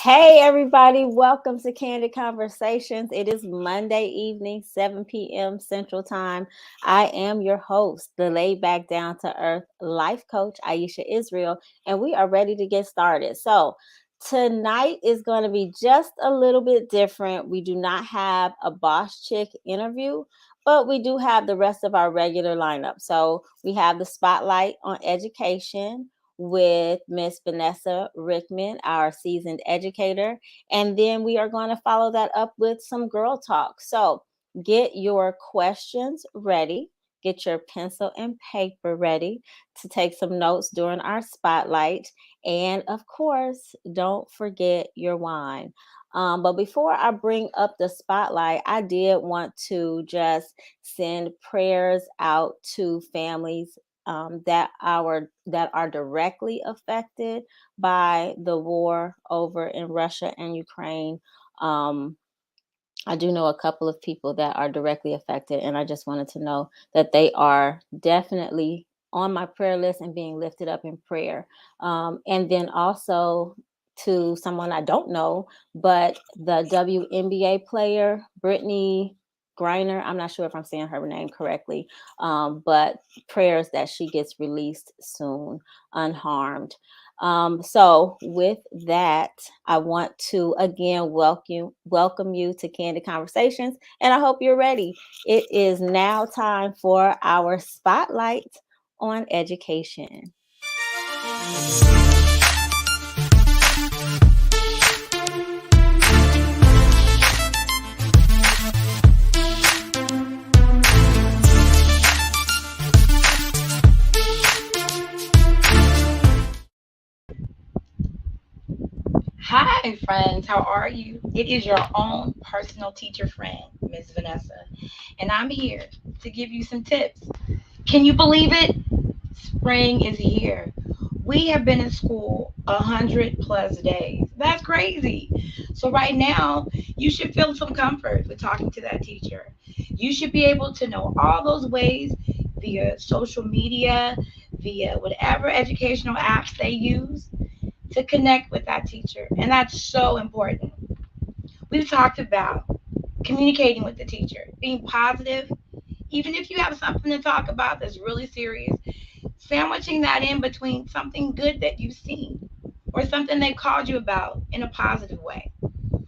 Hey, everybody, welcome to Candid Conversations. It is Monday evening, 7 p.m. Central Time. I am your host, the laid back, down to earth life coach, Aisha Israel, and we are ready to get started. So, tonight is going to be just a little bit different. We do not have a boss chick interview, but we do have the rest of our regular lineup. So, we have the spotlight on education with Miss Vanessa Rickmon, our seasoned educator. And then we are going to follow that up with some girl talk. So get your questions ready. Get your pencil and paper ready to take some notes during our spotlight. And of course, don't forget your wine. But before I bring up the spotlight, I did want to just send prayers out to families that are directly affected by the war over in Russia and Ukraine. Um, I do know a couple of people that are directly affected, and I just wanted to know that they are definitely on my prayer list and being lifted up in prayer. And then also to someone I don't know, but the WNBA player, Brittany Griner. I'm not sure if I'm saying her name correctly, but prayers that she gets released soon, unharmed. So with that, I want to again welcome you to Candid Conversations, and I hope you're ready. It is now time for our spotlight on education. Hi, friends. How are you? It is your own personal teacher friend, Miss Vanessa, and I'm here to give you some tips. Can you believe it? Spring is here. We have been in school 100+ days. That's crazy. So right now, you should feel some comfort with talking to that teacher. You should be able to know all those ways via social media, via whatever educational apps they use to connect with that teacher. And that's so important. We've talked about communicating with the teacher, being positive, even if you have something to talk about that's really serious, sandwiching that in between something good that you've seen or something they've called you about in a positive way.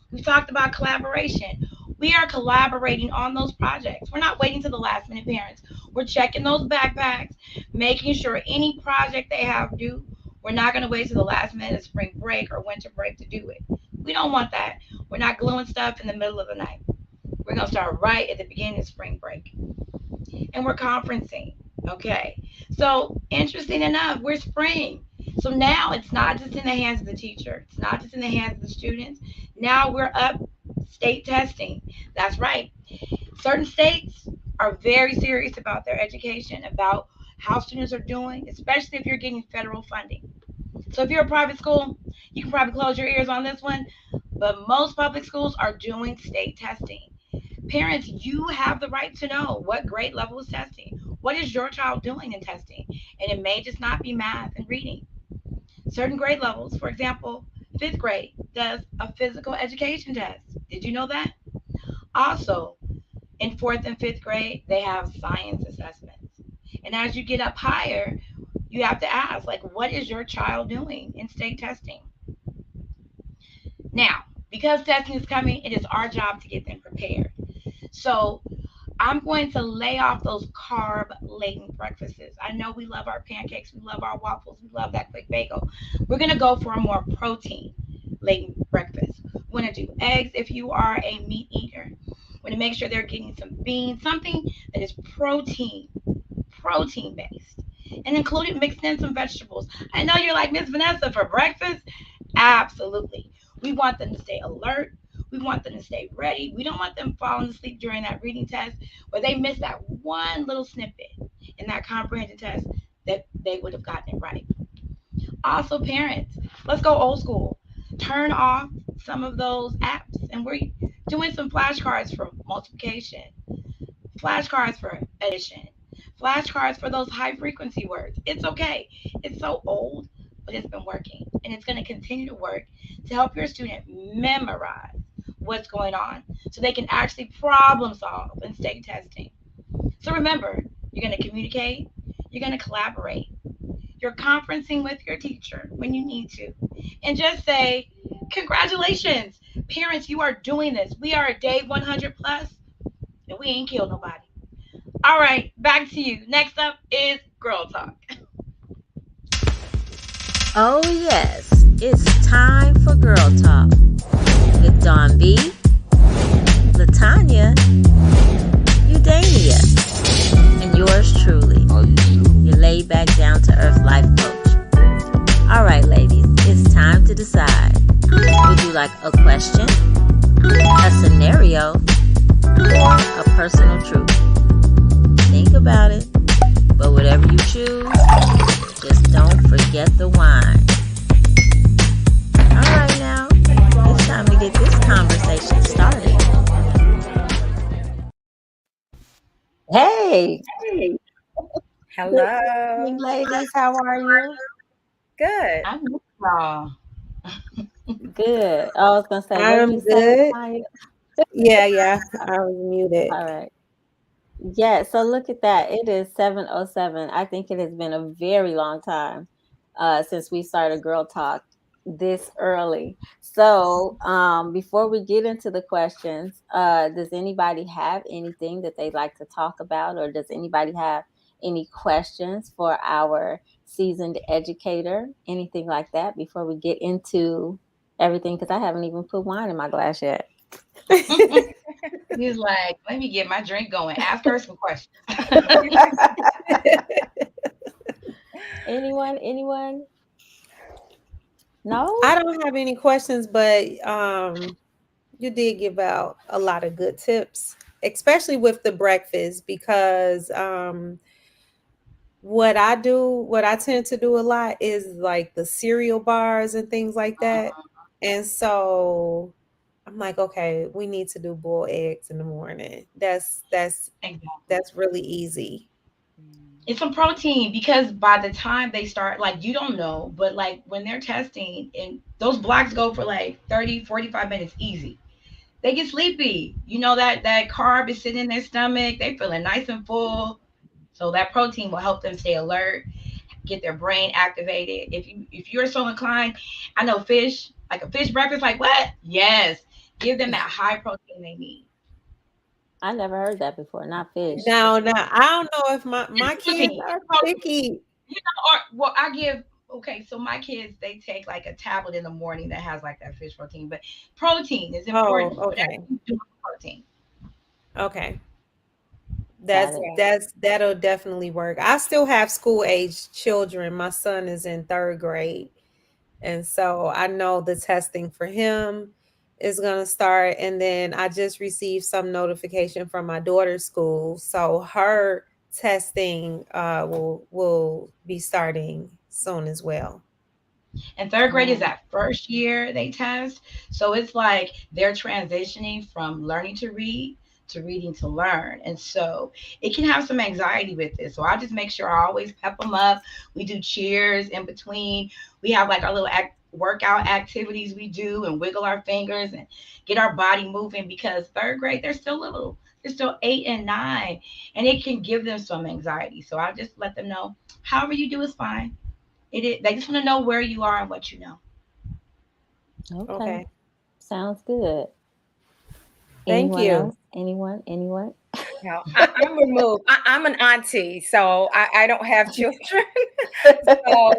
We've talked about collaboration. We are collaborating on those projects. We're not waiting to the last minute, parents. We're checking those backpacks, making sure any project they have due, we're not going to wait to the last minute of spring break or winter break to do it. We don't want that. We're not gluing stuff in the middle of the night. We're going to start right at the beginning of spring break. And we're conferencing. Okay. So, interesting enough, we're spring. So now it's not just in the hands of the teacher, it's not just in the hands of the students. Now we're up state testing. That's right. Certain states are very serious about their education, about how students are doing, especially if you're getting federal funding. So if you're a private school, you can probably close your ears on this one, but most public schools are doing state testing. Parents, you have the right to know what grade level is testing. What is your child doing in testing? And it may just not be math and reading. Certain grade levels, for example, fifth grade does a physical education test. Did you know that? Also, in fourth and fifth grade, they have science assessments. And as you get up higher, you have to ask, like, what is your child doing in state testing? Now, because testing is coming, it is our job to get them prepared. So I'm going to lay off those carb laden breakfasts. I know we love our pancakes, we love our waffles, we love that quick bagel. We're going to go for a more protein laden breakfast. We want to do eggs if you are a meat eater. We want to make sure they're getting some beans, something that is protein based. And including mixing in some vegetables. I know you're like, Miss Vanessa, for breakfast? Absolutely. We want them to stay alert. We want them to stay ready. We don't want them falling asleep during that reading test where they miss that one little snippet in that comprehension test that they would have gotten it right. Also, parents, let's go old school. Turn off some of those apps, and we're doing some flashcards for multiplication, flashcards for addition, flashcards for those high frequency words. It's okay. It's so old, but it's been working. And it's going to continue to work to help your student memorize what's going on so they can actually problem solve and stay testing. So remember, you're going to communicate, you're going to collaborate, you're conferencing with your teacher when you need to. And just say, congratulations, parents, you are doing this. We are at day 100 plus, and we ain't killed nobody. All right, back to you. Next up is Girl Talk. Oh, yes, it's time for Girl Talk with Dawn B, LaTanya, Udania, and yours truly, your laid back, down to earth life coach. All right, ladies, it's time to decide. Would you like a question, a scenario, or a personal truth? Think about it, but whatever you choose, just don't forget the wine. All right, now, it's time to get this conversation started. Hey, good evening, Hello. ladies. How are you? Good. I'm with y'all. Good. Oh, I was gonna say, what did you I'm say, good. Tanya? Yeah, I was muted. All right. Yeah, so look at that. It is 7:07. I think it has been a very long time since we started Girl Talk this early. So, before we get into the questions, does anybody have anything that they'd like to talk about, or does anybody have any questions for our seasoned educator? Anything like that before we get into everything? Because I haven't even put wine in my glass yet. He's like, let me get my drink going. Ask her some questions. Anyone? Anyone? No? I don't have any questions, but you did give out a lot of good tips, especially with the breakfast, because what I tend to do a lot is like the cereal bars and things like that. And so I'm like, okay, we need to do boiled eggs in the morning. Exactly. That's really easy. It's some protein because by the time they start, like, you don't know, but like when they're testing and those blocks go for like 30, 45 minutes easy. They get sleepy. You know that carb is sitting in their stomach. They feeling nice and full. So that protein will help them stay alert, get their brain activated. If you're so inclined, I know fish, like a fish breakfast, like what? Yes. Give them that high protein they need. I never heard that before. Not fish. Now I don't know if my kids Protein. are It's protein. picky. Or well, I give okay, so my kids they take like a tablet in the morning that has like that fish protein, but protein is Oh, important. Whatever okay. you do with protein. Okay. Got it. That'll definitely work. I still have school age children. My son is in third grade. And so I know the testing for him is going to start. And then I just received some notification from my daughter's school. So her testing will be starting soon as well. And third grade is Oh, that first year they test. So it's like they're transitioning from learning to read to reading to learn. And so it can have some anxiety with it. So I just make sure I always pep them up. We do cheers in between. We have like our little workout activities we do and wiggle our fingers and get our body moving because third grade, they're still little. They're still 8 and 9, and it can give them some anxiety. So I just let them know, however you do is fine. It is, they just want to know where you are and what you know. okay. Okay. Sounds good. Thank Anyone you. else? Anyone? Anyone? No, I'm removed. I'm an auntie, so I don't have children. So,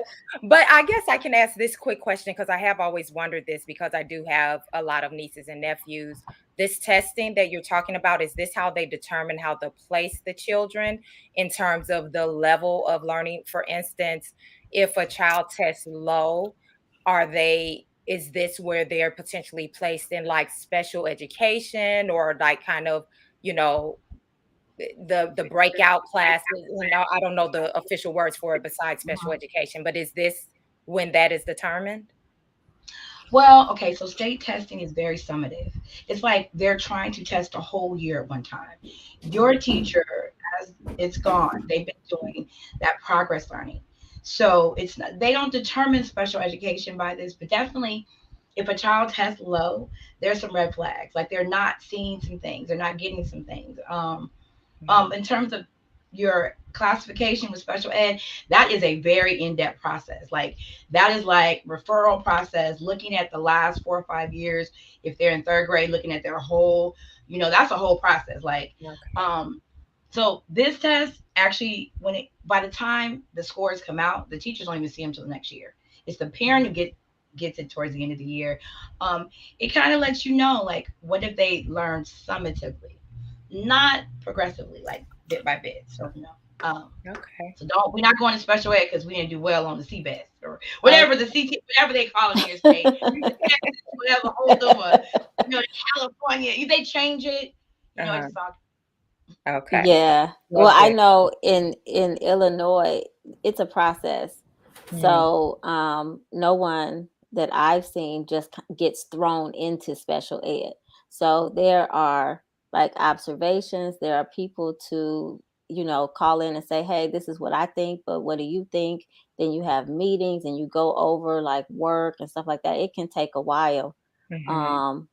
but I guess I can ask this quick question because I have always wondered this because I do have a lot of nieces and nephews. This testing that you're talking about, is this how they determine how to place the children in terms of the level of learning? For instance, if a child tests low, is this where they're potentially placed in like special education or like kind of, you know, the breakout classes? I don't know the official words for it besides special education, but is this when that is determined? Well, okay, so state testing is very summative. It's like they're trying to test a whole year at one time. Your teacher, as it's gone, they've been doing that progress learning. So it's not, they don't determine special education by this, but definitely if a child tests low, there's some red flags. Like they're not seeing some things, they're not getting some things. In terms of your classification with special ed, that is a very in-depth process. Like that is like referral process, looking at the last 4 or 5 years. If they're in third grade, looking at their whole, that's a whole process. Like, Okay. so this test actually, by the time the scores come out, the teachers don't even see them till the next year. It's the parent who gets it towards the end of the year. It kind of lets you know, like, what if they learn summatively, not progressively, like bit by bit. So Okay. so don't we're not going to special ed because we didn't do well on the CBEST or whatever the CT, whatever they call it in your state, whatever hold them, California, if they change it, Uh-huh. it's all Okay. Yeah. Well, Well, I good. know in Illinois, it's a process. Mhm. So, no one that I've seen just gets thrown into special ed. So there are like observations. There are people to, call in and say, "Hey, this is what I think, but what do you think?" Then you have meetings and you go over like work and stuff like that. It can take a while. Mhm. Um,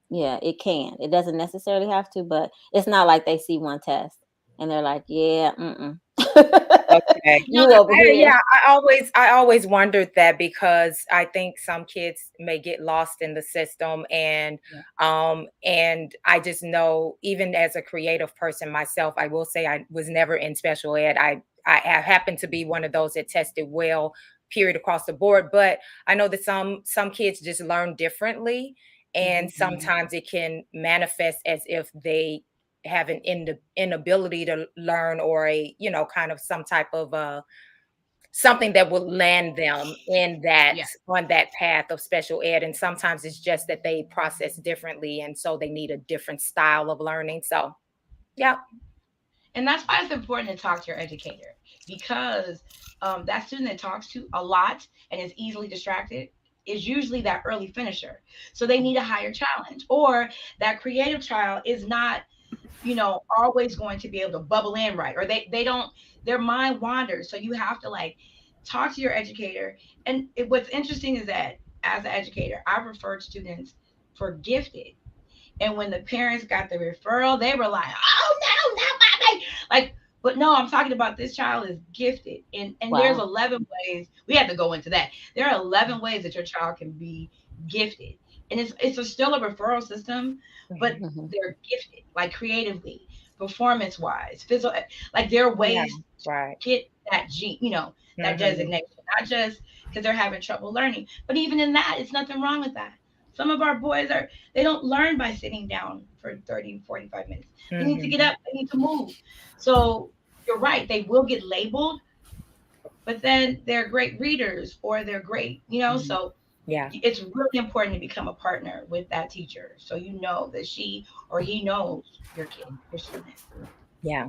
yeah, it can. It doesn't necessarily have to, but it's not like they see one test and they're like, "Yeah, Okay. you over Yeah, here." I always wondered that because I think some kids may get lost in the system, yeah, and I just know, even as a creative person myself, I will say I was never in special ed. I happen to be one of those that tested well, period, across the board. But I know that some kids just learn differently, and Mhm. sometimes it can manifest as if they have an inability to learn, or a, kind of some type of something that will land them in that, yeah. on that path of special ed. And sometimes it's just that they process differently, and so they need a different style of learning. So yeah. And that's why it's important to talk to your educator, because that student that talks to a lot and is easily distracted is usually that early finisher. So they need a higher challenge, or that creative child is not, always going to be able to bubble in right, or they don't, their mind wanders. So you have to like talk to your educator. And what's interesting is that as an educator, I've referred students for gifted, and when the parents got the referral, they were like, "Oh no, not my baby!" Like, but no, I'm talking about this child is gifted, and there's Wow. 11 ways. We have to go into that. There are 11 ways that your child can be gifted, and still a referral system, but Mhm. Mhm. they're gifted, like creatively, performance wise, physical. Like there are Yeah. ways to Right. get that gene, that Hmm. designation, not just because they're having trouble learning, but even in that, it's nothing wrong with that. Some of our boys they don't learn by sitting down for 30, 45 minutes. They need to get Hmm. up, they need to move. So you're right, they will get labeled, but then they're great readers, or they're great, Mhm. so Yeah. it's really important to become a partner with that teacher, so you know that she or he knows your kid, your student. Yeah.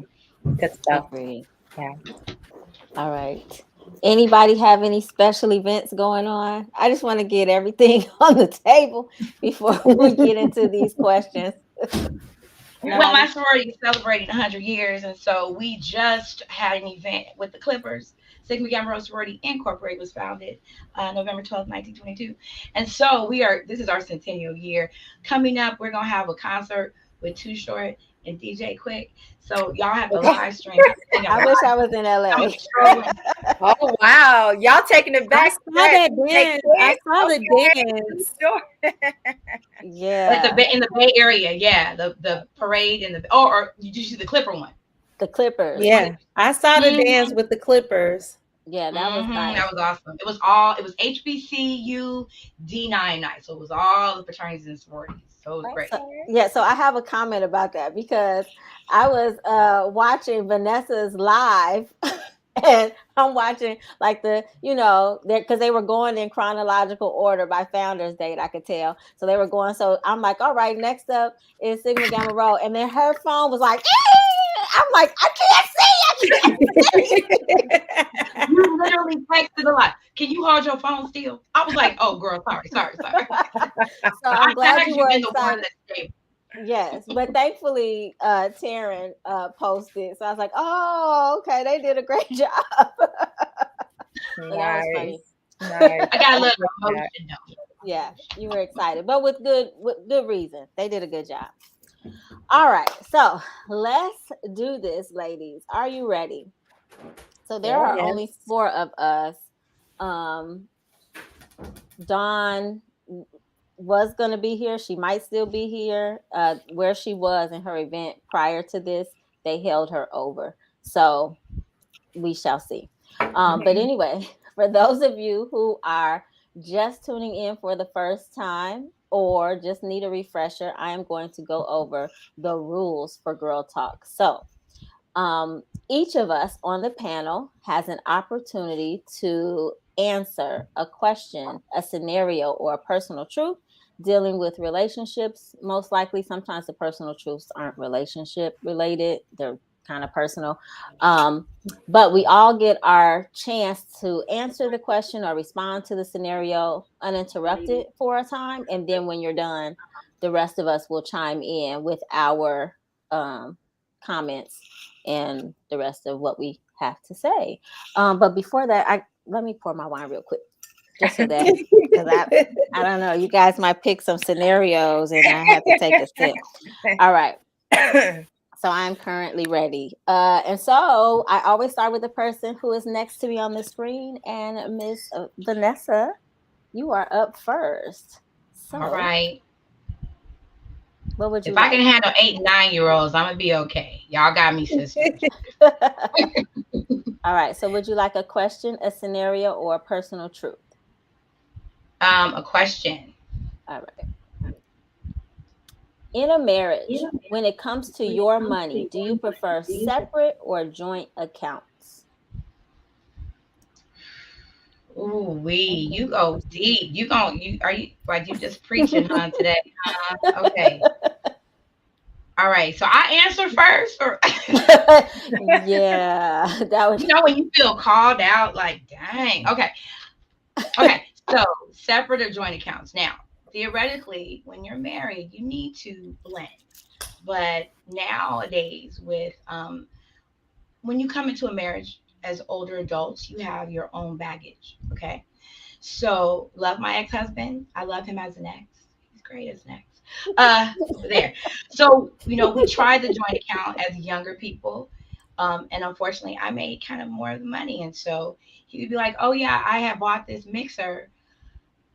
Good stuff. Agreed. Yeah. All right. Anybody have any special events going on? I just want to get everything on the table before we get into these questions. Well, my Nobody? sorority is celebrating 100 years, and so we just had an event with the Clippers. Sigma Gamma Rho Sorority Incorporated was founded November 12th, 1922. And so this is our centennial year. Coming up, we're going to have a concert with Too Short and DJ Quick. So y'all have to live stream everything I online. wish I was in I'm going LA. to be strolling. Oh wow, y'all taking it I back to saw that. that You take dance. I kids? saw the Okay. dance. Sure. But Yeah. in the Bay Area, yeah, the parade in the, or did you see the Clipper one? The Clippers. Which one? Yeah, I saw the dance with the Clippers. Yeah, that was nice. That was awesome. It was HBCU D9 night. So it was all the fraternities and sororities. So it was great. So, Okay. yeah, so I have a comment about that because I was watching Vanessa's live and I'm watching like because they were going in chronological order by founders date, I could tell. So they were going, so I'm like, all right, next up is Sigma Gamma Rho. And then her phone was like, I'm like, I can't see, I can't see. You literally texted a lot. Can you hold your phone still? I was like, oh girl, sorry. So I'm I've glad you actually were been the one excited. that stayed. Yes, but thankfully, Taryn posted, so I was like, "Oh, okay, they did a great job." So that was Nice. funny. Nice. I got a I little like that. emotion though. Yeah, you were excited, but with good reason. They did a good job. All right, so let's do this, ladies. Are you ready? So there are Yes. only four of us. Um, Dawn was going to be here. She might still be here. Where she was in her event prior to this, they held her over. So we shall see. But anyway, for those of you who are just tuning in for the first time or just need a refresher, I am going to go over the rules for Girl Talk. So, each of us on the panel has an opportunity to answer a question, a scenario, or a personal truth dealing with relationships. Most likely, sometimes the personal truths aren't relationship related, they're kind of personal. Um, but we all get our chance to answer the question or respond to the scenario uninterrupted for a time. And then when you're done, the rest of us will chime in with our comments and the rest of what we have to say. But before that, let me pour my wine real quick, just so that because I don't know, you guys might pick some scenarios and I have to take a sip. All right. So I'm currently ready. And so I always start with the person who is next to me on the screen. And Miss Vanessa, you are up first. All So right. what would you If I like? can handle 8 and 9 year olds, I'm gonna be okay. Y'all got me, sisters. All right. So would you like a question, a scenario, or a personal truth? A question. All right. In a marriage, when it comes to your money, do you prefer separate or joint accounts? Ooh, you go deep. You are you like you just preaching on today? Okay. All right. So I answer first, or Yeah, that was. you know when you feel called out, like dang. Okay. Okay. So separate or joint accounts. Now, theoretically, when you're married, you need to blend. But nowadays, with when you come into a marriage as older adults, you have your own baggage. Okay. So love my ex-husband. I love him as an ex. He's great as an ex. There. So, we tried the joint account as younger people. And unfortunately I made kind of more of the money. And so he would be like, oh yeah, I have bought this mixer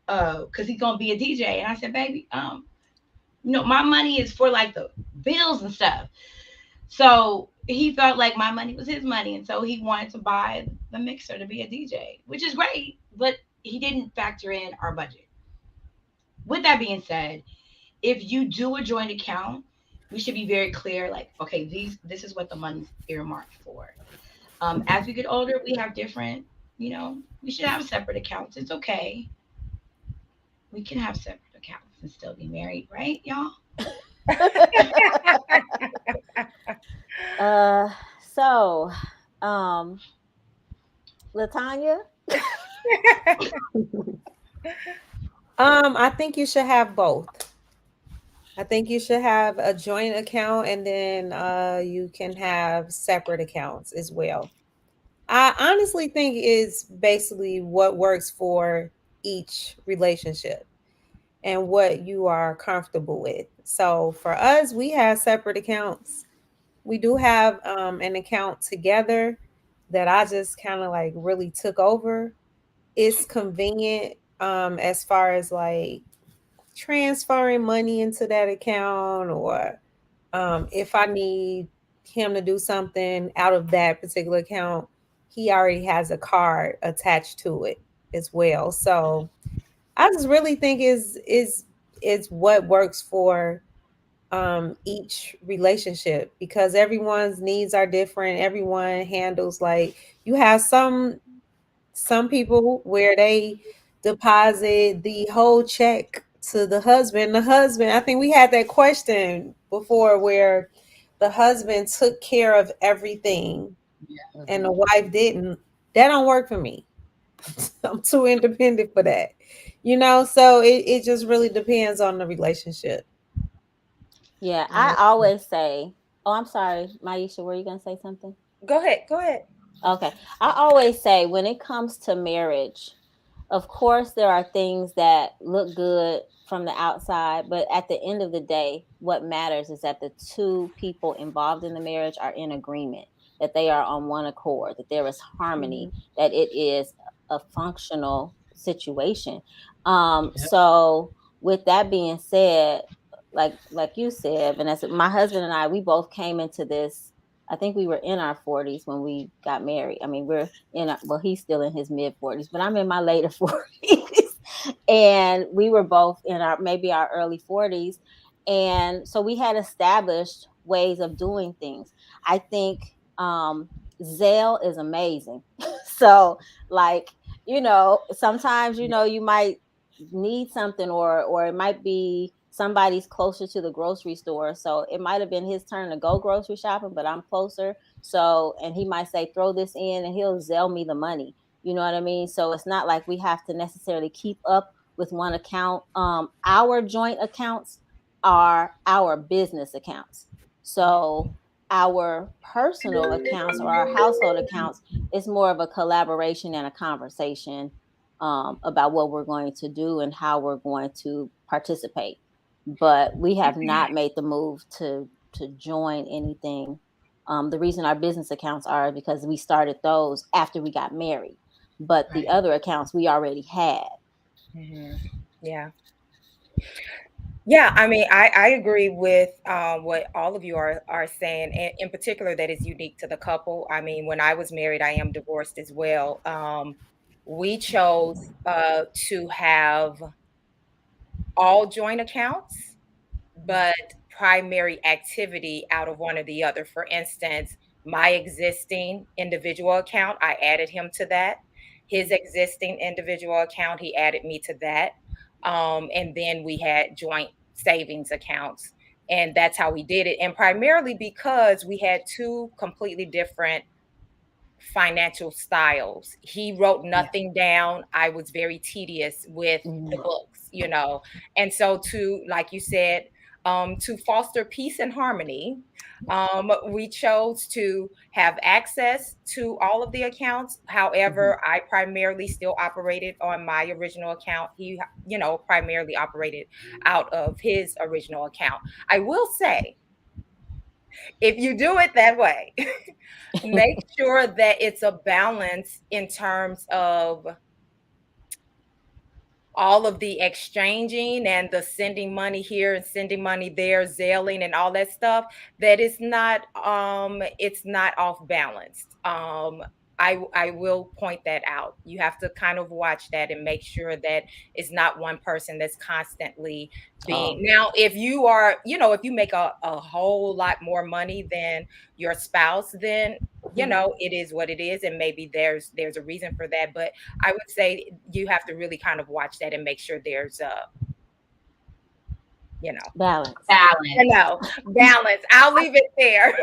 because he's gonna be a DJ. And I said, baby, my money is for like the bills and stuff. So he felt like my money was his money, and so he wanted to buy the mixer to be a DJ, which is great, but he didn't factor in our budget. With that being said, if you do a joint account, we should be very clear, like, okay, this is what the money's earmarked for. As we get older, we have different, we should have separate accounts. It's okay. We can have separate accounts and still be married, right, y'all? uh, so, um, LaTanya. I think you should have both. I think you should have a joint account and then you can have separate accounts as well. I honestly think is basically what works for each relationship and what you are comfortable with. So for us, we have separate accounts. We do have an account together that I just kind of like really took over. It's convenient as far as like transferring money into that account or if I need him to do something out of that particular account, he already has a card attached to it as well. So I just really think is what works for each relationship because everyone's needs are different. Everyone handles like you have some people where they deposit the whole check to the husband. The husband, I think we had that question before where the husband took care of everything and the wife didn't. That don't work for me. I'm too independent for that. So it just really depends on the relationship. Yeah, I always say, oh, I'm sorry, Maisha, were you going to say something? Go ahead. Go ahead. Okay. I always say when it comes to marriage, of course, there are things that look good from the outside, but at the end of the day, what matters is that the two people involved in the marriage are in agreement, that they are on one accord, that there is harmony, Mhm. that it is a functional situation. Yep. So, with that being said, like you said, Vanessa, my husband and I, we both came into this. I think we were in our 40s when we got married. I mean, we're well, he's still in his mid 40s, but I'm in my later 40s. And we were both in our maybe our early 40s. And so we had established ways of doing things. I think Zelle is amazing. So, like, sometimes, you might need something, or it might be somebody's closer to the grocery store, so it might have been his turn to go grocery shopping, but I'm closer. So, and he might say, throw this in, and he'll Zelle me the money. You know what I mean? So it's not like we have to necessarily keep up with one account. Our joint accounts are our business accounts. So our personal accounts or our household accounts is more of a collaboration and a conversation, about what we're going to do and how we're going to participate. But we have not made the move to join anything. The reason our business accounts are because we started those after we got married, but the Right. other accounts we already had. Mhm. Yeah. Yeah, I mean, I agree with what all of you are saying, and in particular, that is unique to the couple. I mean, when I was married, I am divorced as well. We chose to have all joint accounts, but primary activity out of one or the other. For instance, my existing individual account, I added him to that. His existing individual account, he added me to that. And then we had joint savings accounts. And that's how we did it. And primarily because we had two completely different financial styles. He wrote Yeah. nothing down. I was very tedious with the Mhm. books. And so to, like you said, to foster peace and harmony, we chose to have access to all of the accounts. Mhm. However, I primarily still operated on my original account. He, primarily operated out of his original account. I will say, if you do it that way, make sure that it's a balance in terms of all of the exchanging and the sending money here and sending money there, zailing and all that stuff, that it's not off balanced. I will point that out. You have to kind of watch that and make sure that it's not one person that's constantly being. Oh. Now, if if you make a whole lot more money than your spouse, then Mhm. it is what it is, and maybe there's a reason for that. But I would say you have to really kind of watch that and make sure there's you know, Balance. Balance. balance. I'll leave it there.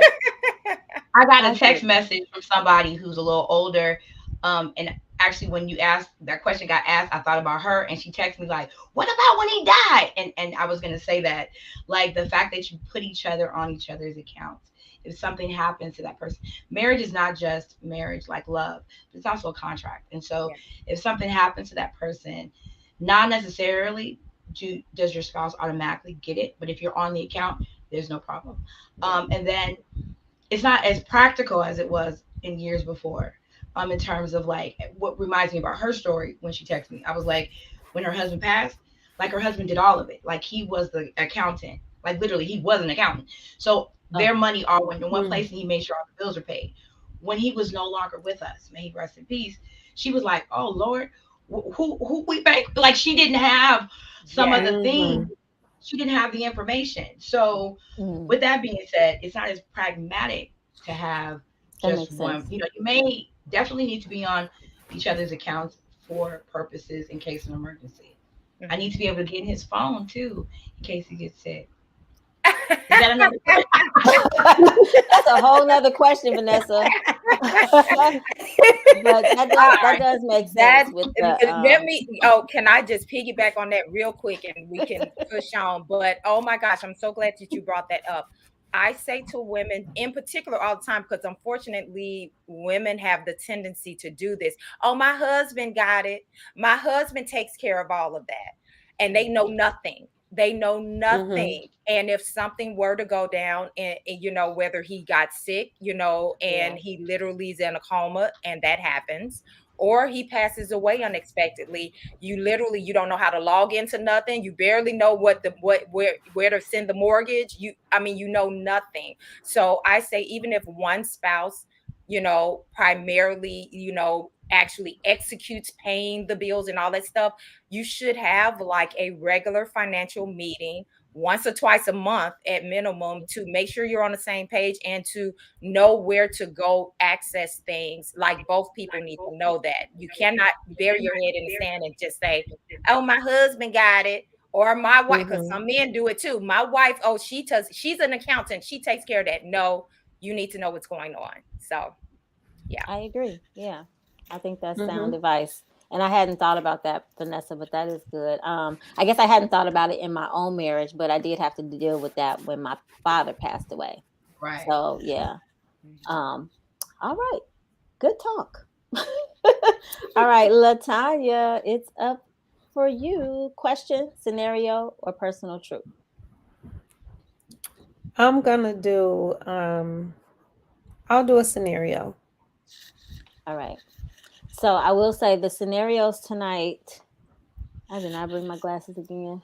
Yeah. I got I a text agree. message from somebody who's a little older. And actually, when you asked that question got asked, I thought about her, and she texted me like, "What about when he died?" And I was gonna say that, like the fact that you put each other on each other's accounts. If something happens to that person, marriage is not just marriage like love, but it's also a contract. And so, Yeah. if something happens to that person, not necessarily does your spouse automatically get it, but if you're on the account, there's no problem. Yeah. And then it's not as practical as it was in years before. In terms of like what reminds me about her story when she texted me. I was like, when her husband passed, like her husband did all of it. Like he was the accountant. Like literally, he was an accountant. So their Oh. money all went in one Mm. place, and he made sure all the bills are paid. When he was no longer with us, may he rest in peace. She was like, "Oh Lord, who we bank?" Like she didn't have some of Yeah. the things. Mhm. She didn't have the information. So Mm. with that being said, it's not as pragmatic to have That just makes one. sense. You may definitely need to be on each other's accounts for purposes in case of an emergency. I need Mhm. to be able to get in his phone too in case he gets sick. Is that another question? That's a whole nother question, Vanessa. But that All does that right. does make That sense with the let me. Oh, can I just piggyback on that real quick and we can push on? But oh my gosh, I'm so glad that you brought that up. I say to women in particular all the time, because unfortunately women have the tendency to do this. Oh, my husband got it. My husband takes care of all of that. And they know nothing. They know nothing. And if something were to go down and whether he got sick, and he literally is in a coma and that happens, or he passes away unexpectedly, you don't know how to log into nothing. You barely know where to send the mortgage. You know nothing. So I say, even if one spouse primarily actually executes paying the bills and all that stuff, you should have like a regular financial meeting once or twice a month at minimum, to make sure you're on the same page and to know where to go access things. Like, both people need to know that. You cannot bury your head in the sand and just say, oh, my husband got it, or my wife, because some men do it too. My wife, oh, she's an accountant, she takes care of that. No, you need to know what's going on. So yeah, I agree. Yeah, I think that's sound advice. And I hadn't thought about that, Vanessa, but that is good. I guess I hadn't thought about it in my own marriage, but I did have to deal with that when my father passed away. Right. So yeah. All right. Good talk. All right, LaTanya, it's up for you. Question, scenario, or personal truth? I'm gonna do I'll do a scenario. All right. So I will say the scenarios tonight. I did not bring my glasses again.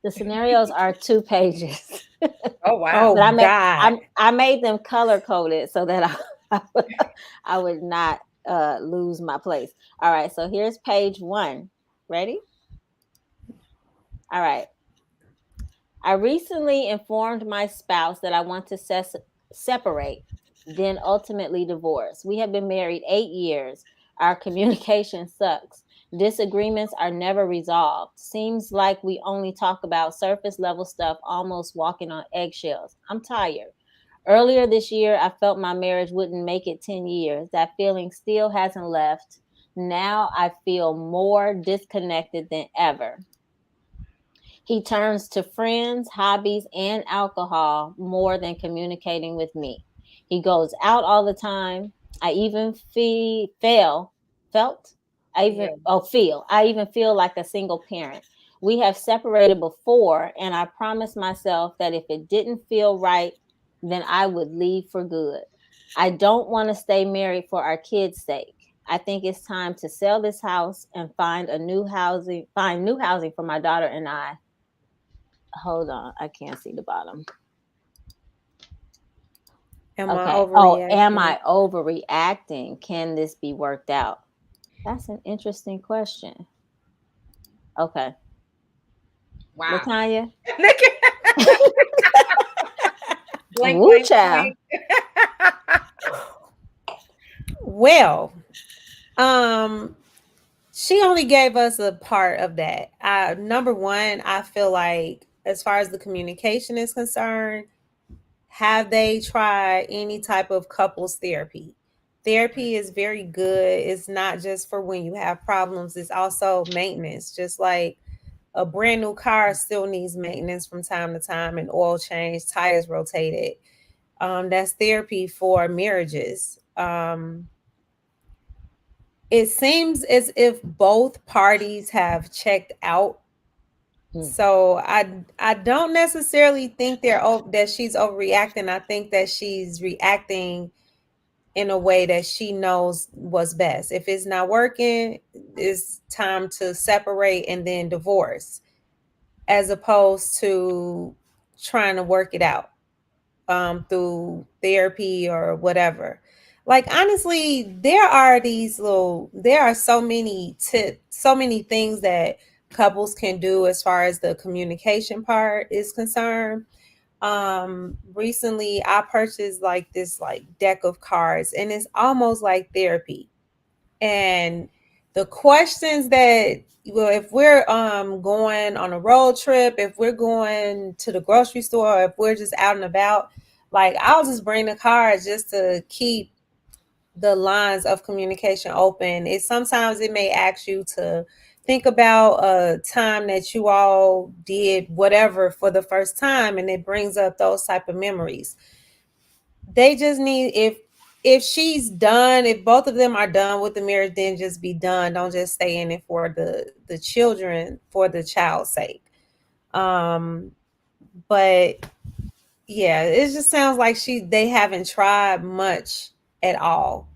The scenarios are 2 pages. oh wow. But Oh God. I made them color coded so that I would not lose my place. All right, so here's page 1. Ready? All right. I recently informed my spouse that I want to separate, then ultimately divorce. We have been married 8 years. Our communication sucks. Disagreements are never resolved. Seems like we only talk about surface level stuff, almost walking on eggshells. I'm tired. Earlier this year, I felt my marriage wouldn't make it 10 years. That feeling still hasn't left. Now I feel more disconnected than ever. He turns to friends, hobbies, and alcohol more than communicating with me. He goes out all the time. I even felt, I even feel like a single parent. We have separated before, and I promised myself that if it didn't feel right, then I would leave for good. I don't want to stay married for our kids' sake. I think it's time to sell this house and find new housing for my daughter and I. Hold on, I can't see the bottom. Am I Okay. Oh, am overreacting? I overreacting? Can this be worked out? That's an interesting question. Okay. Wow. LaTanya? Blank, Woo, blank, child. Well, she only gave us a part of that. Number one, I feel like as far as the communication is concerned, have they tried any type of couples therapy? Therapy is very good. It's not just for when you have problems, it's also maintenance. Just like a brand new car still needs maintenance from time to time, and oil change, tires rotated. That's therapy for marriages. It seems as if both parties have checked out. So I don't necessarily think that she's overreacting. I think that she's reacting in a way that she knows what's best. If it's not working, it's time to separate and then divorce, as opposed to trying to work it out through therapy or whatever. Like, honestly, there are so many tips, so many things that couples can do as far as the communication part is concerned. Recently I purchased like this like deck of cards, and it's almost like therapy. And the questions that, well, if we're going on a road trip, if we're going to the grocery store, if we're just out and about, like, I'll just bring the cards just to keep the lines of communication open. Sometimes it may ask you to think about a time that you all did whatever for the first time, and it brings up those type of memories. They just need, if she's done, if both of them are done with the marriage, then just be done. Don't just stay in it for the children, for the child's sake. But yeah, it just sounds like they haven't tried much at all.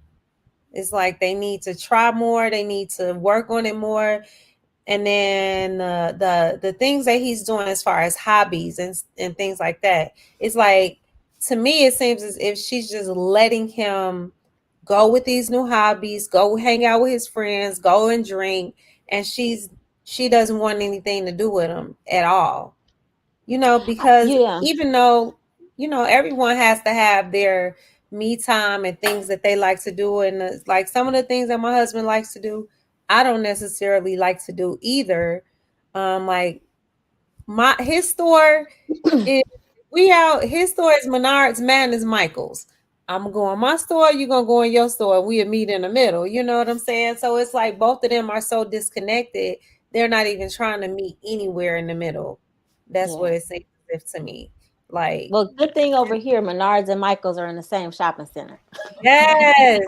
It's like they need to try more, they need to work on it more. And then the things that he's doing as far as hobbies and things like that, it's like, to me it seems as if she's just letting him go with these new hobbies, go hang out with his friends, go and drink, and she doesn't want anything to do with him at all. Because Yeah. even though, everyone has to have their me time and things that they like to do. And like some of the things that my husband likes to do, I don't necessarily like to do either. Like his store is, his store is Menards, man is Michael's. I'm gonna go in my store, you're gonna go in your store, we'll meet in the middle. You know what I'm saying? So it's like both of them are so disconnected, they're not even trying to meet anywhere in the middle. That's Yeah. what it seems as if to me. Like, Well, good thing over here, Menards and Michael's are in the same shopping center. yes,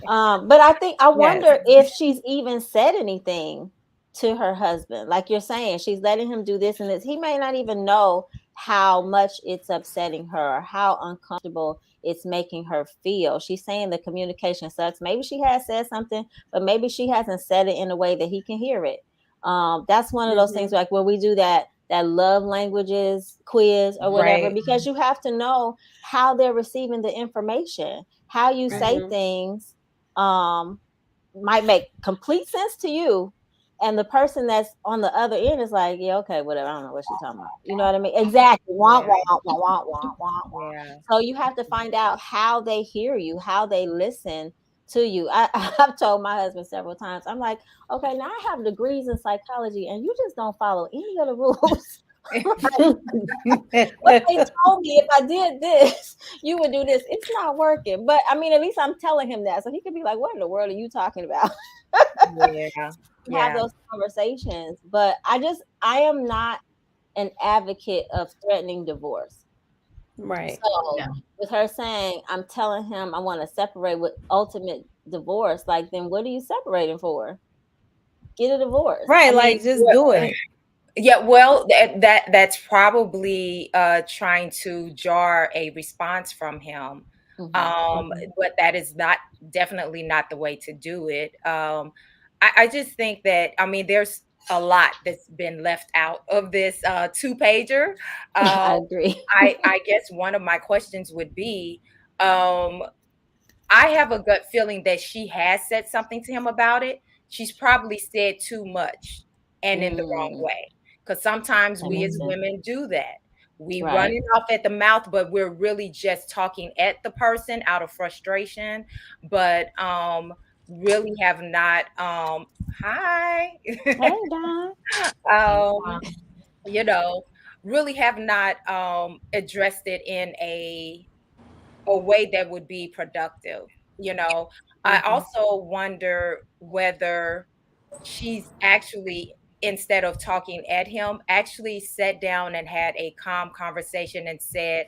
But I yes, wonder if she's even said anything to her husband. Like you're saying, she's letting him do this and this. He may not even know how much it's upsetting her, how uncomfortable it's making her feel. She's saying the communication sucks. Maybe she has said something, but maybe she hasn't said it in a way that he can hear it. That's one of those things, mm-hmm. like where we do that love languages quiz or whatever, Right, because you have to know how they're receiving the information. How you say mm-hmm. things um might make complete sense to you, and the person that's on the other end is like, yeah, okay, whatever, I don't know what she's talking about. You know what I mean? Exactly. Wah, Yeah, wah, wah, wah, wah, wah, wah. yeah, So you have to find out how they hear you, how they listen to you. I've told my husband several times, I'm like, okay, now I have degrees in psychology and you just don't follow any of the rules. What they told me, if I did this, you would do this. It's not working. But I mean, at least I'm telling him that. So he could be like, what in the world are you talking about? yeah, Have yeah, those conversations. But I am not an advocate of threatening divorce. right. So No. with her saying, I'm telling him I want to separate with ultimate divorce, like, then what are you separating for? Get a divorce. I Right, mean, like just do it. Yeah, well, that's probably trying to jar a response from him. mhm. Mhm. But that is not, definitely not the way to do it. I just think that, I mean, there's a lot that's been left out of this two-pager. I Um, agree. I guess one of my questions would be, um, I have a gut feeling that she has said something to him about it. She's probably said too much and in the wrong Mm, way. Because sometimes that we makes as sense. women do that. We run Right. it off at the mouth, but we're really just talking at the person out of frustration. But really have not hi. Hey, Don. Hey, um, you know, really have not addressed it in a way that would be productive. You know, I Mhm. also wonder whether she's actually, instead of talking at him, actually sat down and had a calm conversation and said,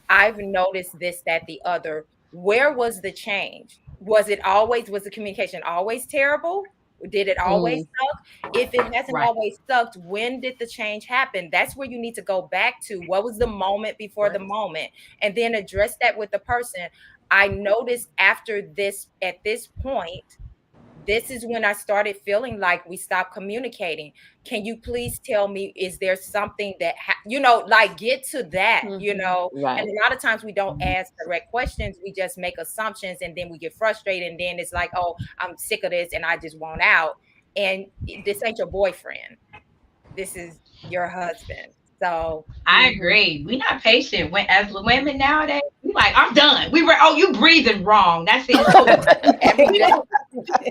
I've noticed this, that, the other. Where was the change? Was the communication always terrible? Did it always Mm, suck? If it hasn't right. always sucked, when did the change happen? That's where you need to go back to. What was the moment before the Right. moment? And then address that with the person. I noticed after this, at this point, this is when I started feeling like we stopped communicating. Can you please tell me, is there something that, like get to that, Mhm. And right. a lot of times we don't ask direct questions. We just make assumptions and then we get frustrated. And then it's like, oh, I'm sick of this and I just want out. And this ain't your boyfriend. This is your husband. So, I Mhm. agree. We're not patient when as women nowadays. We like, I'm done. We were, oh, you breathing wrong. That's it. It's over. We don't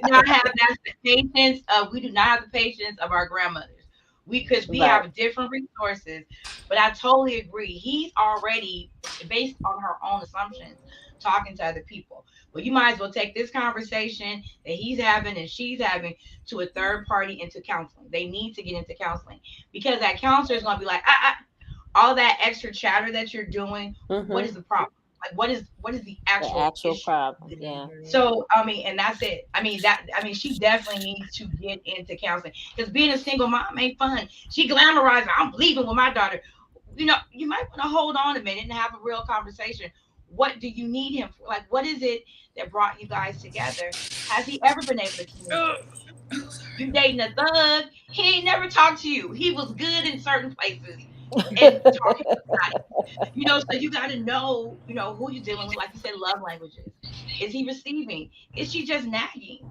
not have that patience of, we do not have the patience of our grandmothers. We, because we Right. have different resources. But I totally agree. He's already based on her own assumptions, talking to other people. But you might as well take this conversation that he's having and she's having to a third party into counseling. They need to get into counseling because that counselor is going to be like, all that extra chatter that you're doing. What is the problem? Like, what is the The actual actual issue? problem. Yeah. So I mean, and that's it. I mean, she definitely needs to get into counseling because being a single mom ain't fun. She glamorizing. I'm leaving with my daughter. You might want to hold on a minute and have a real conversation. What do you need him for? Like, what is it that brought you guys together? Has he ever been able to communicate? You dating a thug? He ain't never talked to you. He was good in certain places and talking about it. So you got to know who you're dealing with. Like you said, love languages. Is he receiving? Is she just nagging?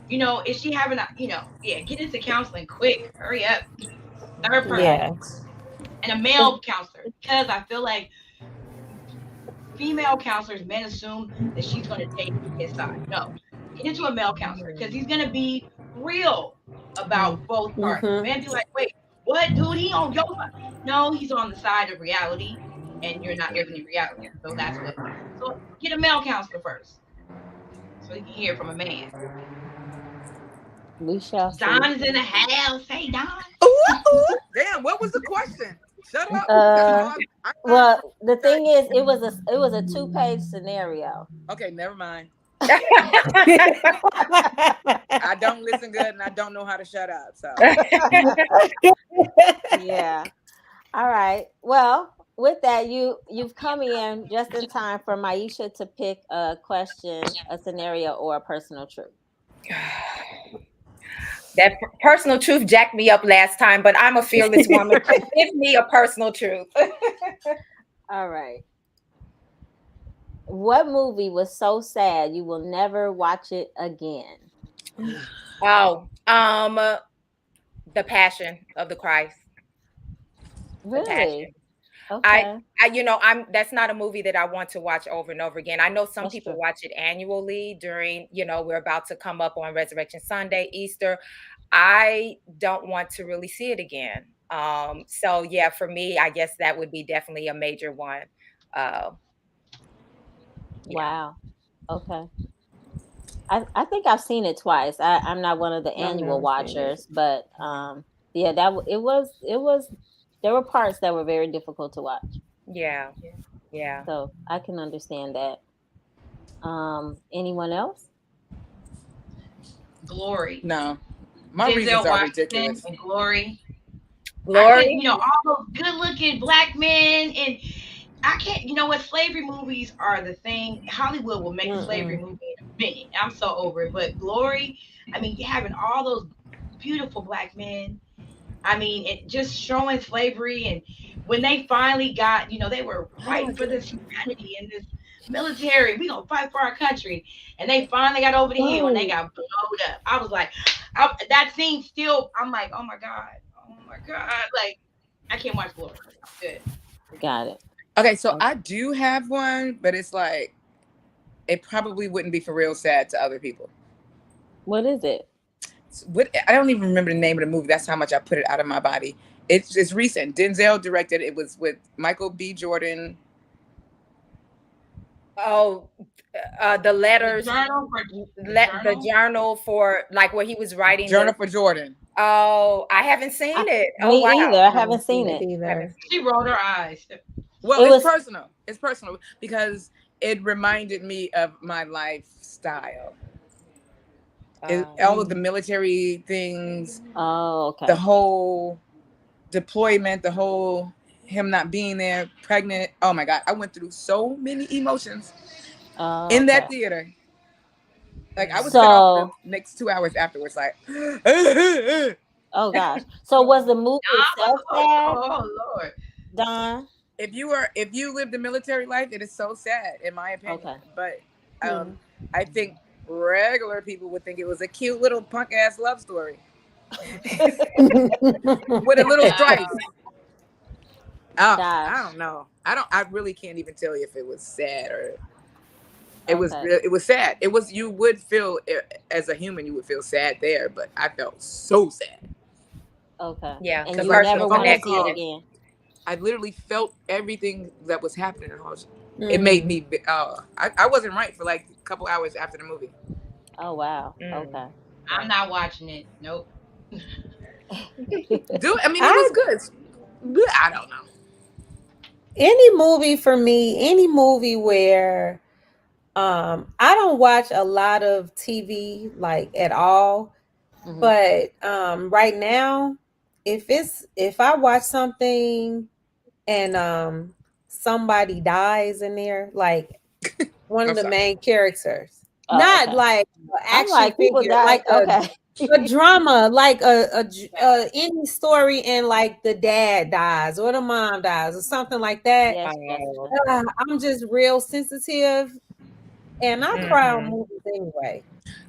Is she having yeah, get into counseling quick. Hurry up. Third person. Yes. And a male counselor. Because I feel like female counselors, men assume that she's going to take his side. No. Get into a male counselor because he's going to be real about both parties. Men be like, wait, what, dude? He on your side? No, he's on the side of reality, and you're not living in reality. So that's what. So get a male counselor first, so you can hear from a man. We shall see. Don is in the house. Hey, Don. Ooh, damn, what was the question? Shut up. Well, the thing is, it was a 2-page scenario. Okay, never mind. I don't listen good and I don't know how to shut up. So Yeah. All right. Well, with that, you've come in just in time for Aisha to pick a question, a scenario, or a personal truth. That personal truth jacked me up last time, but I'm a fearless woman. So give me a personal truth. All right. What movie was so sad you will never watch it again? Oh, The Passion of the Christ. Really? Okay. That's not a movie that I want to watch over and over again. I know some people watch it annually during, we're about to come up on Resurrection Sunday, Easter. I don't want to really see it again. So yeah, for me, I guess that would be definitely a major one. Wow. Okay. I think I've seen it twice. I'm not one of the annual watchers, but yeah, it was there were parts that were very difficult to watch. Yeah. So I can understand that. Anyone else? Glory. No. My reasons are ridiculous. Glory. Glory. All those good-looking black men, and I can't. What slavery movies are the thing. Hollywood will make a slavery movie in a minute. I'm so over it. But Glory, you're having all those beautiful black men. It just showing slavery, and when they finally got, they were fighting for this humanity and this military. We gonna fight for our country, and they finally got over the hill and they got blowed up. I was like, that scene still. I'm like, oh my god, like I can't watch Glory. Good. Got it. Okay, so I do have one, but it's like it probably wouldn't be for real sad to other people. What is it? I don't even remember the name of the movie. That's how much I put it out of my body. It's recent. Denzel directed. It was with Michael B. Jordan. Oh, the letters. The journal for like where he was writing. Journal for Jordan. Oh, I haven't seen it. Me either. I haven't seen it either. She rolled her eyes. Well, it's personal. It's personal because it reminded me of my lifestyle. All of the military things. Oh, okay. The whole deployment, the whole him not being there, pregnant. Oh my God. I went through so many emotions in that theater. Like I was the next 2 hours afterwards, like oh gosh. So was the movie itself sad? Oh Lord. Don? If you lived a military life, it is so sad, in my opinion. Okay. But I think regular people would think it was a cute little punk ass love story with a little strife. I don't know. I really can't even tell you if it was sad or it was sad. It was, you would feel as a human, you would feel sad there, but I felt so sad. Okay. Yeah. And you never want to see it again. I literally felt everything that was happening. It made me. I wasn't right for like a couple hours after the movie. Oh wow. Okay. I'm not watching it. Nope. I mean, it was good. I don't know. Any movie for me, any movie where I don't watch a lot of TV like at all. But right now, if I watch something and somebody dies in there, like one of the main characters, not like an action people figure, die. like a drama, like any story, and like the dad dies or the mom dies or something like that. Yes, I'm just real sensitive, and I cry on movies anyway.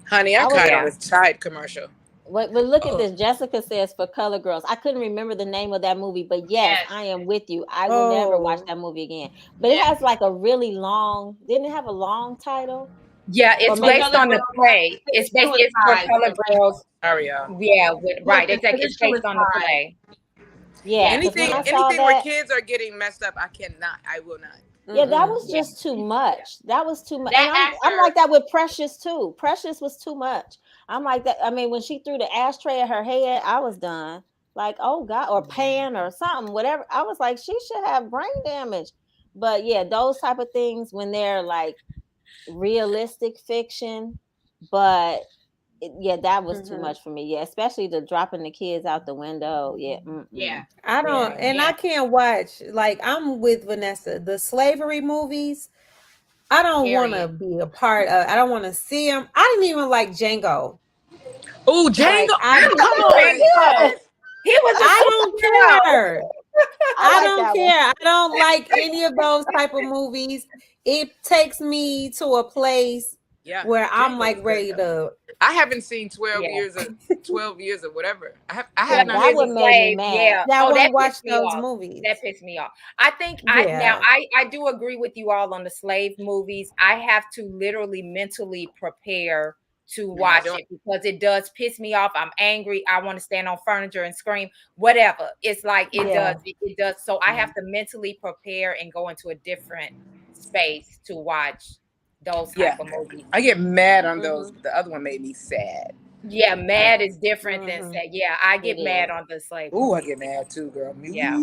Honey, I cried on this Tide commercial. But look at this. Jessica says for Color Girls. I couldn't remember the name of that movie, but yes, I am with you. I will never watch that movie again. But it has like a really long. Didn't it have a long title? Yeah, it's based on the play. It's for Color Girls. Aria. Yeah, right. Exactly. It's based on the play. Yeah. Anything where kids are getting messed up, I cannot. I will not. Yeah, that was just too much. That was too much. And I'm like that with Precious too. Precious was too much. I'm like that. I mean, when she threw the ashtray at her head, I was done. Like, oh God, or pan or something, whatever. I was like, she should have brain damage. But yeah, those type of things when they're like realistic fiction, but that was too much for me. Yeah, especially the dropping the kids out the window. Yeah. Yeah. I don't, and I can't watch, like, I'm with Vanessa, the slavery movies. I don't want to be a part of. I don't want to see them. I didn't even like Django. Oh, Django! Come on, he was. I don't care. I don't care. I don't like any of those type of movies. It takes me to a place where I'm like ready to. I haven't seen 12 years or whatever. I have not. That would make me mad. Yeah, I won't watch those movies. That pissed me off. I think I do agree with you all on the slave movies. I have to literally mentally prepare to watch it because it does piss me off. I'm angry. I want to stand on furniture and scream, whatever. It's like it does. It does. So I have to mentally prepare and go into a different space to watch those type of movies. I get mad on those. But the other one made me sad. Yeah, mad is different than sad. Yeah, I get mad on the slave. Ooh, I get mad too, girl. Yeah.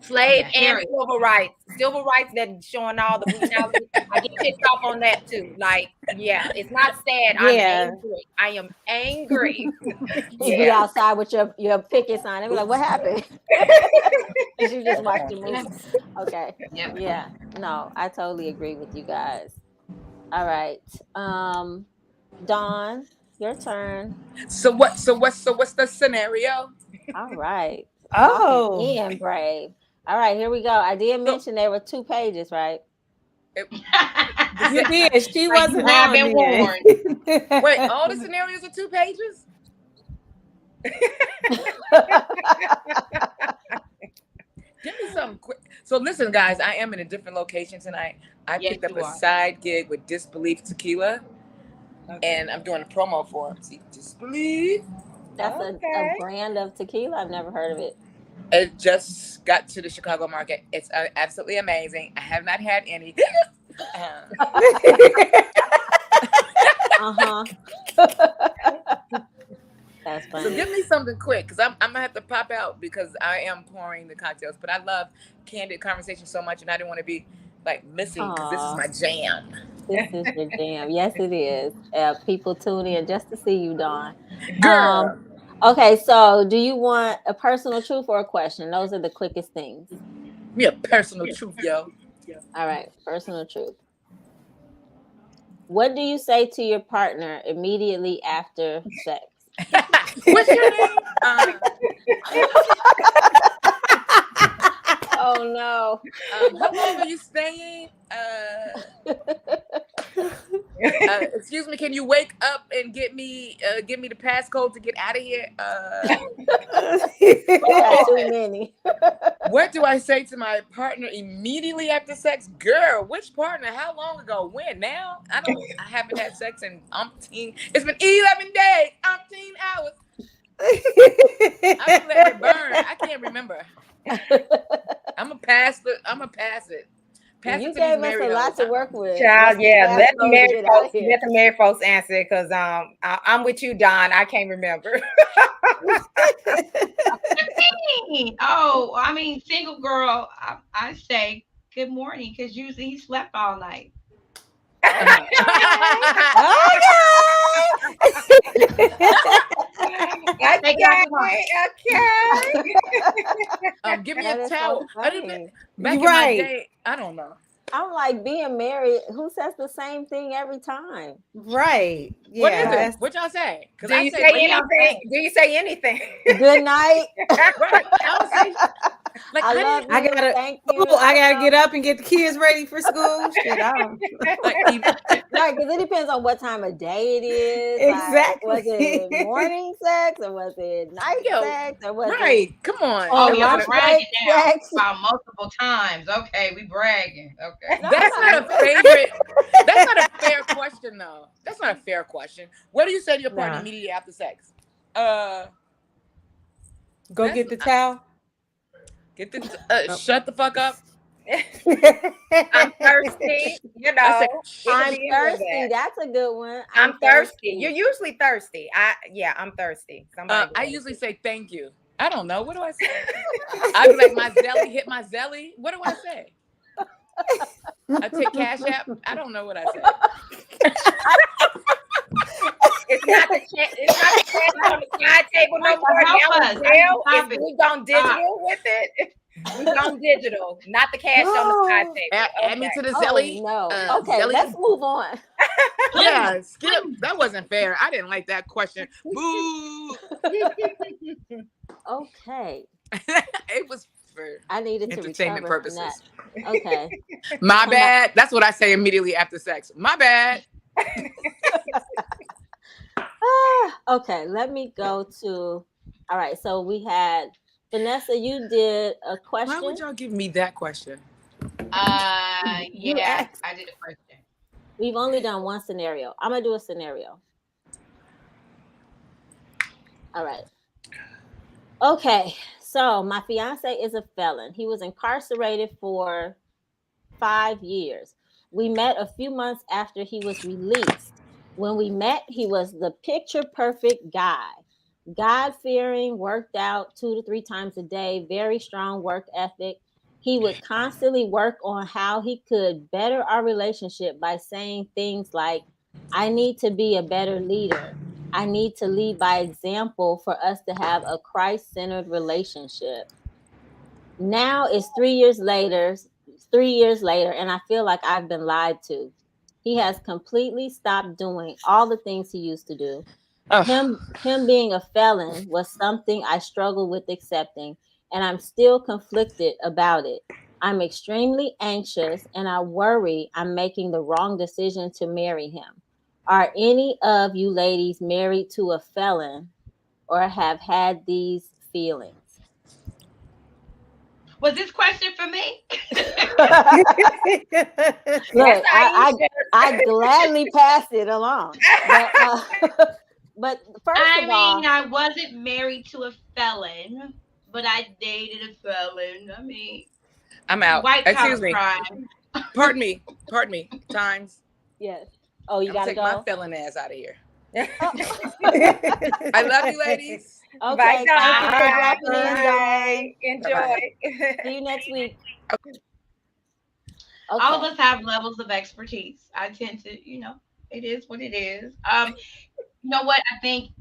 Slave and civil rights. Civil rights that showing all the brutality. I get pissed off on that too. Like, yeah, it's not sad. I'm angry. I am angry. You be outside with your picket sign and be like, what happened? Because you just watched the movie. Okay. Yep. Yeah. No, I totally agree with you guys. All right. Dawn, your turn. So what's the scenario? All right. Oh. Ian Brave. All right, here we go. I did mention there were 2 pages, right? You did. She wasn't been warned. Wait, all the scenarios are 2 pages? Give me something quick. So listen, guys, I am in a different location tonight. I picked up a side gig with Disbelief Tequila, and I'm doing a promo for them. See, Disbelief. That's a brand of tequila. I've never heard of it. It just got to the Chicago market. It's absolutely amazing. I have not had any. That's funny. So give me something quick, because I'm gonna have to pop out because I am pouring the cocktails. But I love Candid Conversation so much, and I didn't want to be like missing because this is my jam. This is your jam. Yes, it is. People tune in just to see you, Dawn. Girl. Okay, so do you want a personal truth or a question? Those are the quickest things. Me a personal truth, yo. All right, personal truth. What do you say to your partner immediately after sex? What's your name? Oh no. How long are you staying? Excuse me, can you wake up and give me the passcode to get out of here? Too many. What do I say to my partner immediately after sex? Girl, which partner? How long ago? When? Now? I haven't had sex in umpteen. It's been 11 days, umpteen hours. I be letting it burn. I can't remember. I'm gonna pass it. Pass it You to these gave us a married lot hoes. to work with. Child, Let's yeah, fast forward and get out of here. let the married folks answer it, because I'm with you, Don. I can't remember. Oh, I mean, single girl, I say good morning because usually he slept all night. Thank y'all Okay, for coming. okay. Give me That a is so towel. funny. Back in my Right. day, I don't know. I'm like, being married, who says the same thing every time? Right. What is Yeah. it? That's What y'all say? Because Do I you say say What do y'all anything? say? Do you say anything? Good night. right. I don't say like I I love didn't I you. gotta. Thank you. Oh, I gotta get up and get the kids ready for school. Shit, I don't. like Right, because it depends on what time of day it is. Like, was Exactly. it morning sex or was it night yo, sex or was it right. Come on. Oh, on Y'all y'all lunch gotta break bragging now sex? about multiple times. Okay, we bragging. Okay. No, That's I'm not not. a favorite. That's not a fair question, though. That's not a fair question. What do you say to your partner Nah. immediately after sex? Go That's get the towel. get the Oh. shut the fuck up. I'm thirsty. You I say know, it could I'm be any of thirsty. that. That's a good one. I'm I'm thirsty. You're thirsty. usually thirsty. I'm thirsty. Somebody go I ahead. usually say thank you. I don't know. What do I say? I'd be like, my zelly hit my zelly. What do I say? I take Cash App. I don't know what I say. It's not the cash on the side table no more. Help Now us. it's I need Zelle. to stop it. We gone Stop. digital with it. We gone digital, not the cash on the side table. Add me to the Oh zelly. no. Okay, Zelly. let's move on. Yeah, skip. That wasn't fair. I didn't like that question. Boo. Okay. It was for I needed to entertainment recover from that. purposes. Okay. My Come back. bad. That's what I say immediately after sex. My bad. Okay, let me go to. All right, so we had Vanessa. You did a Why question. would y'all give me that question? You Yeah, asked. I did a question. We've only done one scenario. I'm gonna do a scenario. All right. Okay. So my fiance is a felon. He was incarcerated for 5 years. We met a few months after he was released. When we met, he was the picture perfect guy. God fearing, worked out 2 to 3 times a day, very strong work ethic. He would constantly work on how he could better our relationship by saying things like, I need to be a better leader. I need to lead by example for us to have a Christ centered relationship. Now it's 3 years later, 3 years later, and I feel like I've been lied to. He has completely stopped doing all the things he used to do. Ugh. Him being a felon was something I struggle with accepting, and I'm still conflicted about it. I'm extremely anxious and I worry I'm making the wrong decision to marry him. Are any of you ladies married to a felon or have had these feelings? Was this question for me? Look, I, Aisha. I gladly pass it along, but but first I of mean, all, I wasn't married to a felon, but I dated a felon. I mean, I'm out. white collar Excuse me. crime. Pardon me. Pardon me. Times. yes. Oh, you I'm gonna gotta take my go. felon ass out of here. Oh. I love you, ladies. Okay, Bye, thank you for Don. dropping in, Dawn. Enjoy. See you next week. All of Okay. us have levels of expertise. I tend to, it is what it is. You know what? I think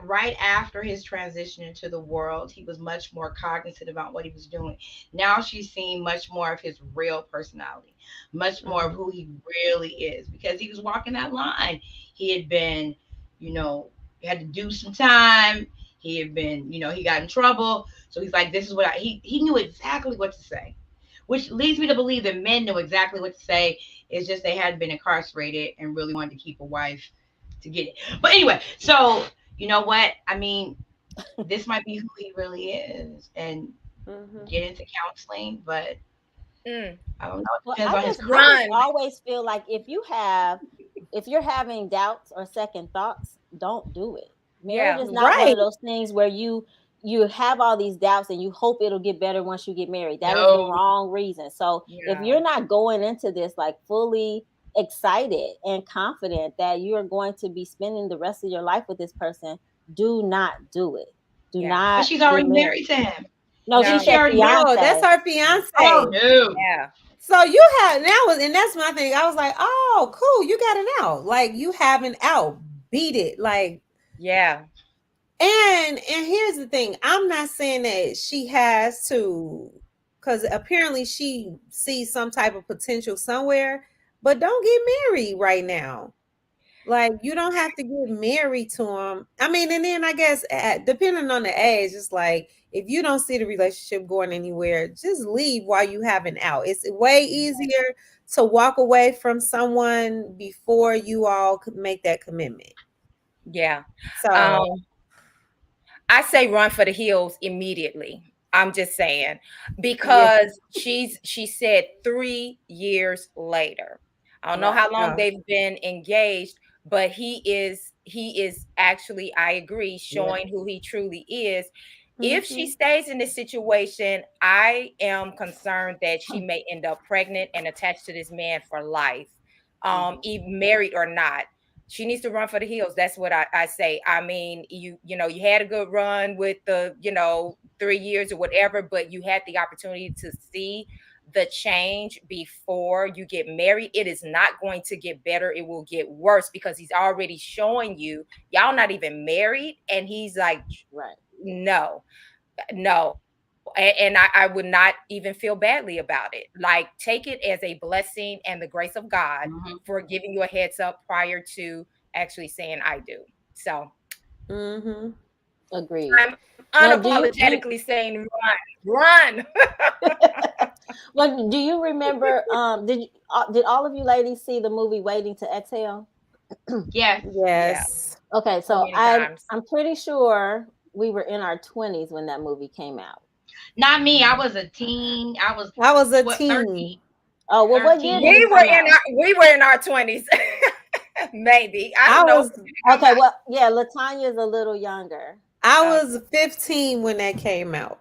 right after his transition into the world, he was much more cognizant about what he was doing. Now she's seeing much more of his real personality, much more of Mhm. who he really is, because he was walking that line. He had been, you know, he had to do some time. He had been, he got in trouble. So he's like, this is what he knew exactly what to say, which leads me to believe that men know exactly what to say. It's just they had been incarcerated and really wanted to keep a wife to get it. But anyway, so you know what? I mean, this might be who he really is, and Mhm. get into counseling. But Mm, I don't know. It Well, depends on his I just run. always feel like if you're having doubts or second thoughts, don't do it. Marriage is not one right. of those things where you have all these doubts and you hope it'll get better once you get married. That is the No. wrong reason. So if No. you're not going into this like fully excited and confident that you are going to be spending the rest of your life with this person, do not do it. Do Yeah. But not she's get already married. married to him. No, No. she She said already married. No, that's fiance. her fiance. Oh no. Yeah. So you have now, and that's my thing. I was like, oh, cool, you got an out. Like you have an out. Beat it. Like, Yeah. and here's the thing. I'm not saying that she has to, because apparently she sees some type of potential somewhere, but don't get married right now. Like you don't have to get married to him. I mean, and then I guess depending on the age, it's like if you don't see the relationship going anywhere, just leave while you have an out. It's way easier to walk away from someone before you all could make that commitment. Yeah. So I say run for the hills immediately. I'm just saying Yeah. because she said 3 years later. I don't know Right. how long yeah. they've been engaged, but he is actually, I agree, showing who he truly is. If she Mhm. stays in this situation, I am concerned that she may end up pregnant and attached to this man for life, even married or not. She needs to run for the hills. That's what I say. I mean, you had a good run with the 3 years or whatever, but you had the opportunity to see the change before you get married. It is not going to get better. It will get worse because he's already showing you y'all not even married, and he's like, Right. no, no. And I would not even feel badly about it. Like, take it as a blessing and the grace of God Mhm. for giving you a heads up prior to actually saying I do. So Mhm. Agreed. I'm Well, do you unapologetically saying run. well, do you remember did all of you ladies see the movie Waiting to Exhale? Yes. Yeah, Yes. Okay, so so many I'm times. I'm pretty sure we were in our 20s when that movie came out. Not me. I was a teen. I was I was a 13. teen. Oh, well, what year did 13. it come out? We were in our 20s. Maybe. I I don't know. was Okay, well, yeah, LaTanya is a little younger. I Okay. was 15 when that came out.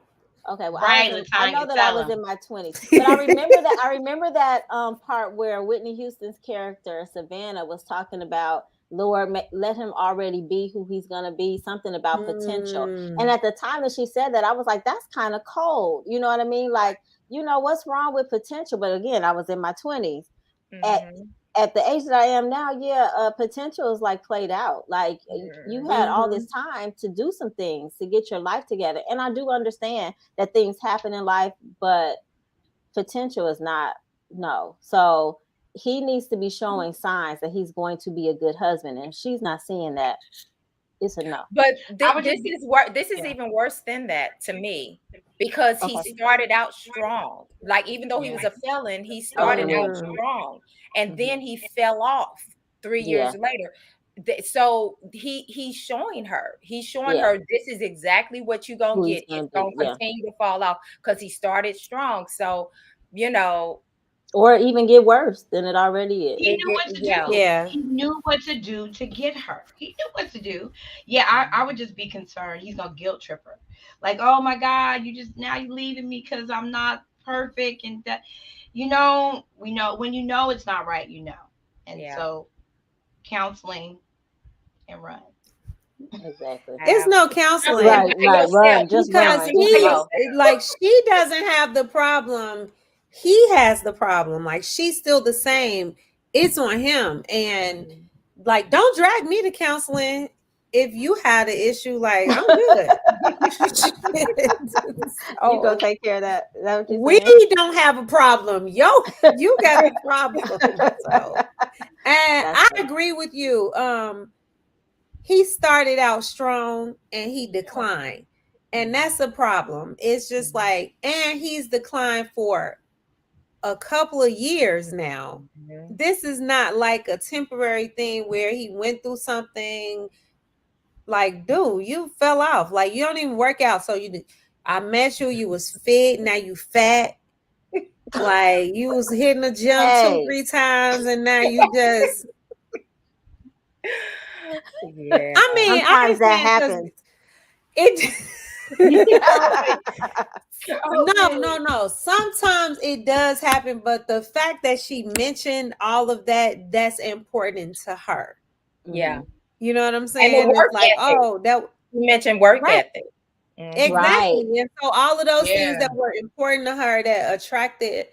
Okay, well, Right, I know LaTanya, that I tell was him. in my 20s, but I remember that part where Whitney Houston's character Savannah was talking about Lord, let him already be who he's gonna be, something about potential. And Mm. at the time that she said that, I was like, that's kind of cold. You know what I mean? Like, what's wrong with potential? But again, I was in my 20s. At Mhm. at the age that I am now, yeah, potential is like played out. Like you had all this Mhm. time to do some things to get your life together. And I do understand that things happen in life, but potential is not, no. So he needs to be showing signs that he's going to be a good husband. And she's not seeing that. It's a no. But I would just be, this is yeah. even worse than that to me because he Okay. started out strong. Like, even though he Yeah. was a felon, he started out Mm-hmm. Mhm. strong, and Mm-hmm. then he fell off 3 years Yeah. later. So he's showing her. He's showing Yeah. her this is exactly what you're gonna Who he's get. going It's to be. gonna Yeah. continue to fall off because he started strong. So you know Or even get worse than it already is. He knew what to yeah. do. Yeah. He knew what to do to get her. He knew what to do. Yeah, I would just be concerned. He's gonna guilt trip her. Like, oh my God, you leaving me because I'm not perfect and that. We know when you know it's not right, you know. And Yeah. so counseling and run. Exactly. It's no Counseling counseling Right, by right. yourself. Run. Just because run. Counseling Just by he go. like yourself. she doesn't have the problem. He has the problem. Like she's still the same. It's on him. And like, don't drag me to counseling if you had an issue. Like, I'm good. You go So take care of that. Is that what you're we saying? don't have a problem. Yo, you got the problem. So, and That's I funny. agree with you. He started out strong and he declined. And that's a problem. It's just like, and he's declined for a couple of years now. Mhm. This is not like a temporary thing where he went through something. Like, dude, you fell off. Like, you don't even work out. So I met you, you was fit, now you fat. Like, you was hitting the gym two, Hey, 3 times, and now you just Yeah. I mean, I Sometimes that understand because happens. it. Okay. No. Sometimes it does happen, but the fact that she mentioned all of that, that's important to her. Yeah. You know what I'm And the saying? It's work like, ethic. oh, that You mentioned work right. ethic. Mm-hmm. Right. Exactly. And so all of those things Yeah. that were important to her that attracted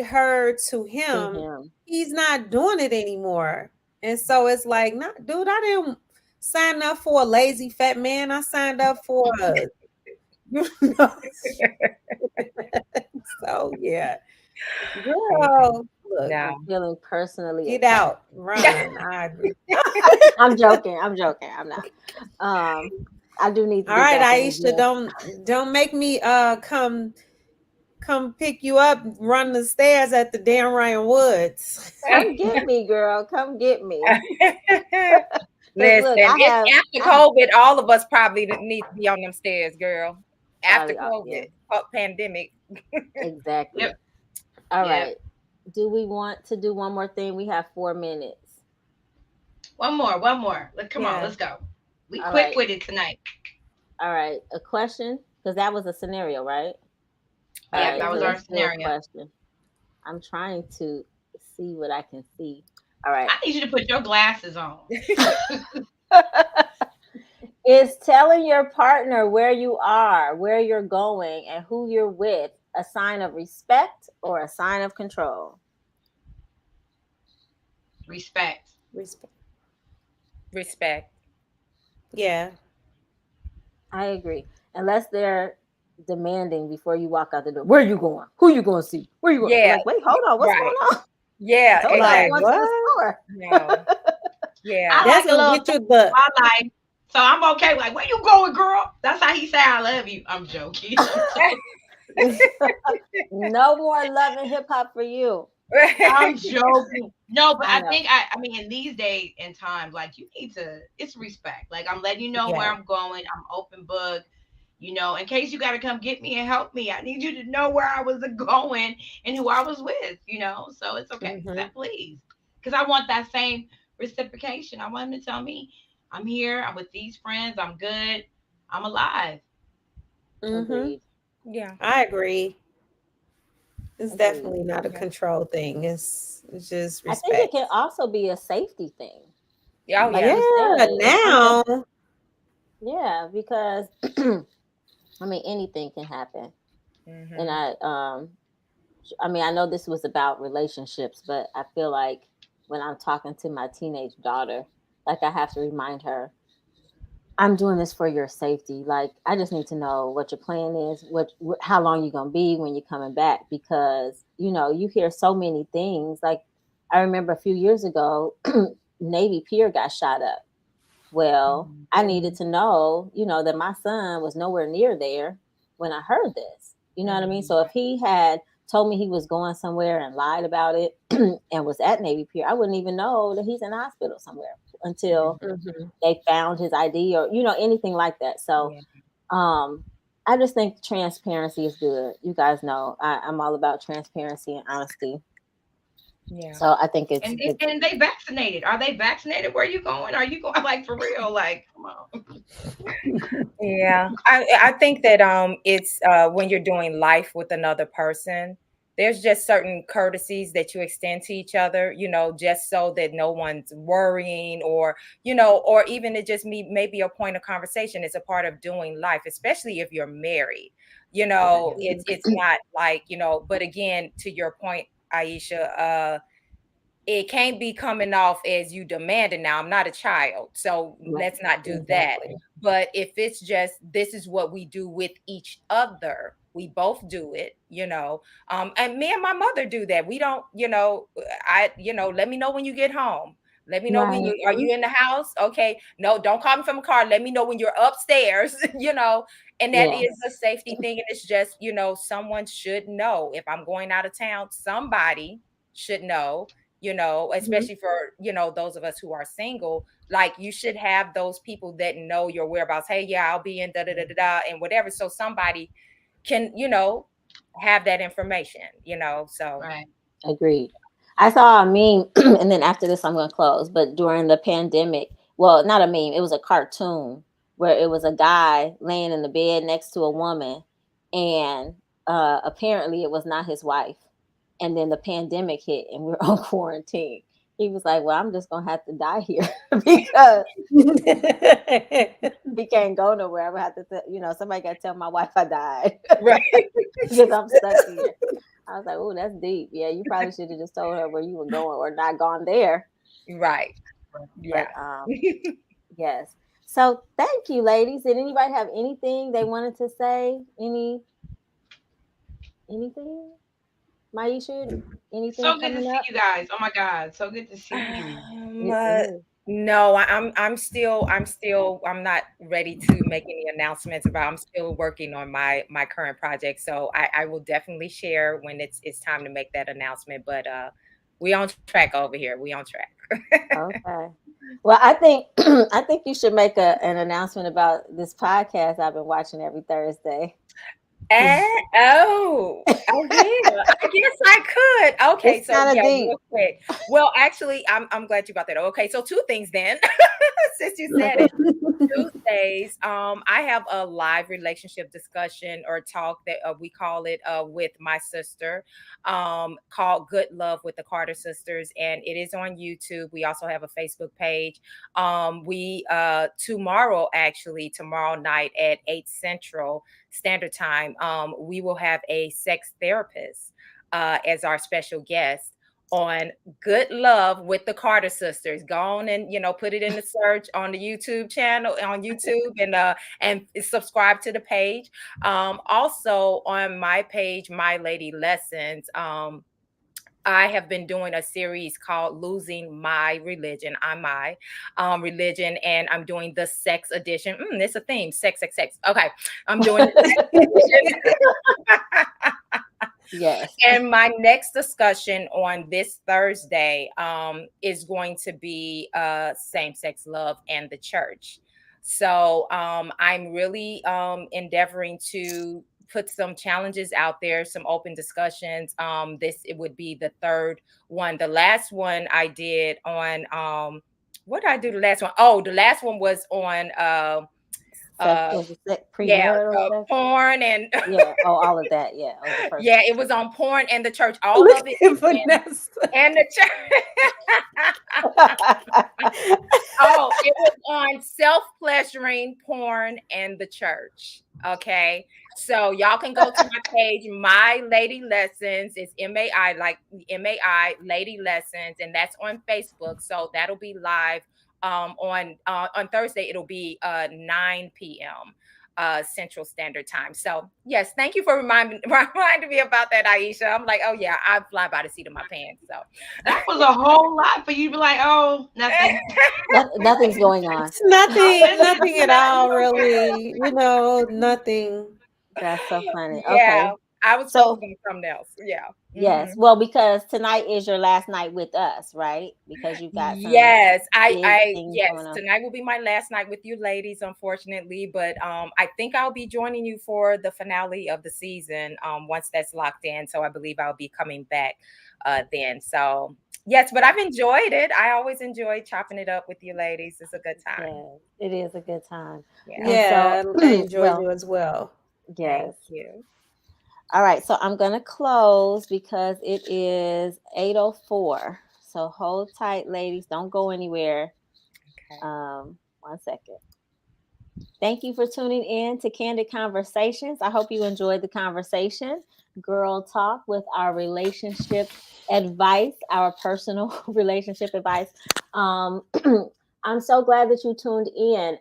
her to To him, him. he's not doing it anymore. And so it's like, nah, dude, I didn't sign up for a lazy fat man. I signed up for a you know. So yeah. Girl, look, No. I'm feeling personally get attacked. out, run. I agree. I'm joking. I'm joking. I'm not. I do need to All get right, back in the Aisha, gym. don't make me come pick you up, run the stairs at the Dan Ryan Woods. Come get me, girl. Come get me. Cause Listen, look, it's after I COVID. All of us probably need to be on them stairs, girl. After probably, COVID, yeah, pandemic. exactly. Yep. All Yep. right. Do we want to do one more thing? We have 4 minutes. One more. One more. Come on. Yeah. Let's go. We All quick right. with it tonight. All right. A question, because that was a scenario, right? All Yep. right. That So was our let's do a scenario. question. I'm trying to see what I can see. All right. I need you to put your glasses on. Is telling your partner where you are, where you're going, and who you're with a sign of respect or a sign of control? Respect. Respect. Respect. Yeah. I agree. Unless they're demanding before you walk out the door. Where you going? Who you going to see? Where you going? Yeah. Like, wait, hold on. What's going Right. on? I Yeah. told you I was Like going Exactly. to the what? store. No. I Yeah. That's like a gonna little get thing you in the my life, so I'm okay. Like, where you going, girl? That's how he say I love you. I'm joking. No more love and hip hop for you. I'm joking. No, but I I know. think I mean in these days and times, like you need to it's respect. Like I'm letting you know where yeah. I'm going. I'm open book. In case you gotta come get me and help me, I need you to know where I was going and who I was with. So it's okay. Mm-hmm. That please. Because I want that same reciprocation. I want him to tell me I'm here, I'm with these friends, I'm good, I'm alive. Mm-hmm. Agreed. Yeah. I agree. It's Agreed. definitely not a Yeah. control thing. It's just I think it respect. can also be a safety thing. Oh Like yeah. you Yeah, said, if something, now. yeah, because I mean, anything can happen. And Mm-hmm. I mean, I know this was about relationships, but I feel like when I'm talking to my teenage daughter, like I have to remind her, I'm doing this for your safety. Like I just need to know what your plan is, how long you're gonna be when you're coming back, because you hear so many things. Like I remember a few years ago, Navy Pier got shot up. Well, I needed Mm-hmm. to know, that my son was nowhere near there when I heard this. You know what I mean? So if he had told me he was going somewhere and lied about it and was at Navy Pier, I wouldn't even know that he's in the hospital somewhere until Mm-hmm. they found his ID or anything like that. So Yeah. um I just think transparency is good. You guys know I'm all about transparency and honesty. Yeah. So I think it's And it's and they vaccinated. Are they vaccinated? Where you going? Are you going like for real? Like, come on. Yeah, I think that it's when you're doing life with another person, there's just certain courtesies that you extend to each other, just so that no one's worrying or even it just maybe a point of conversation. It's a part of doing life, especially if you're married. It's not like, but again, to your point, Aisha, it can't be coming off as you demanding. Now, I'm not a child, so right. let's not do that. Exactly. But if it's just this is what we do with each other, we both do it, and me and my mother do that. We don't, let me know when you get home. Let me know when Right. are you in the house? Okay. No, don't call me from a car. Let me know when you're upstairs, and that is a Yes. safety thing. And it's just, someone should know if I'm going out of town, somebody should know, Mhm. especially for, those of us who are single, like you should have those people that know your whereabouts. Hey, yeah, I'll be in da da da da da and whatever. So somebody can, have that information, so Right. Agreed. I saw a meme, and then after this, I'm going to close. But during the pandemic, well, not a meme, it was a cartoon where it was a guy laying in the bed next to a woman, and apparently it was not his wife. And then the pandemic hit, and we're on quarantine. He was like, "Well, I'm just gonna have to die here because he can't go nowhere. I'm gonna have to, somebody got to tell my wife I died Right. because I'm stuck here." I was like, "Oh, that's deep. Yeah, you probably should have just told her where you were going or not gone there." Right. But Yeah. yes. So thank you, ladies. Did anybody have anything they wanted to say? Anything? Maisha, anything So good to coming see up? you guys. Oh my God, so good to see you. It is. No, I'm not ready to make any announcements about. I'm still working on my current project, so I will definitely share when it's time to make that announcement. But we on track over here. We on track. Okay. Well, I think I think you should make an announcement about this podcast I've been watching every Thursday. Oh yeah, I guess I could. Okay, It's so kind yeah, of deep. real quick. Well, actually, I'm glad you brought that up. Okay, so two things then, since you said it. Tuesdays, I have a live relationship discussion or talk that we call it with my sister, called Good Love with the Carter Sisters, and it is on YouTube. We also have a Facebook page. We tomorrow night at 8 Central Standard Time, we will have a sex therapist as our special guest on Good Love with the Carter Sisters. Go on and put it in the search on the YouTube channel on YouTube and subscribe to the page. Also on my page, My Lady Lessons. I have been doing a series called Losing My Religion. I'm my religion, and I'm doing the sex edition. It's a theme, sex, sex, sex. Okay, I'm doing the sex edition. Yes. And my next discussion on this Thursday is going to be same-sex love and the church. So I'm really endeavoring to put some challenges out there, some open discussions. It would be the third one. The last one I did on what did I do the last one? Oh, the last one was on Sex uh was it yeah, premarital sex? porn and Yeah. Oh, all of that. Yeah. Oh, the first yeah, one. it was on porn and the church. All Look of it at is in Vanessa. and the church. Oh, it was on self-pleasuring porn and the church. Okay. So y'all can go to my page, My Lady Lessons. It's MAI, like MAI Lady Lessons, and that's on Facebook. So that'll be live on Thursday. It'll be 9 p.m. Central Standard Time. So yes, thank you for reminding me about that, Aisha. I'm like, oh yeah, I fly by the seat of my pants. So That was a whole lot for you to be like, oh, nothing. Nothing's going on. It's nothing, Nothing. nothing at all, really. Nothing. That's so funny. yeah, Okay. I was So focused on something else. Yeah. yes, well, because tonight is your last night with us, right? Because you've got some Yes, big things yes, going on. tonight will be my last night with you ladies, unfortunately, but I think I'll be joining you for the finale of the season once that's locked in. So I believe I'll be coming back then. So yes, but I've enjoyed it. I always enjoy chopping it up with you ladies. It's a good time. Yeah, it is a good time. Yeah. And so, Yeah, I enjoyed well, you as well. yes. Thank you. All right, so I'm gonna close because it is 8:04. So hold tight, ladies. Don't go anywhere. Okay. 1 second. Thank you for tuning in to Candid Conversations. I hope you enjoyed the conversation. Girl Talk with our relationship advice, our personal relationship advice. Um, I'm so glad that you tuned in.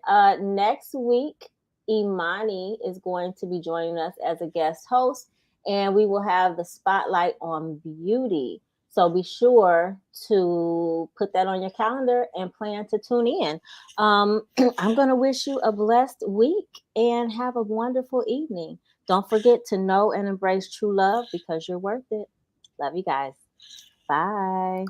Next week, Imani is going to be joining us as a guest host, and we will have the spotlight on beauty. So be sure to put that on your calendar and plan to tune in. I'm going to wish you a blessed week and have a wonderful evening. Don't forget to know and embrace true love because you're worth it. Love you guys. Bye.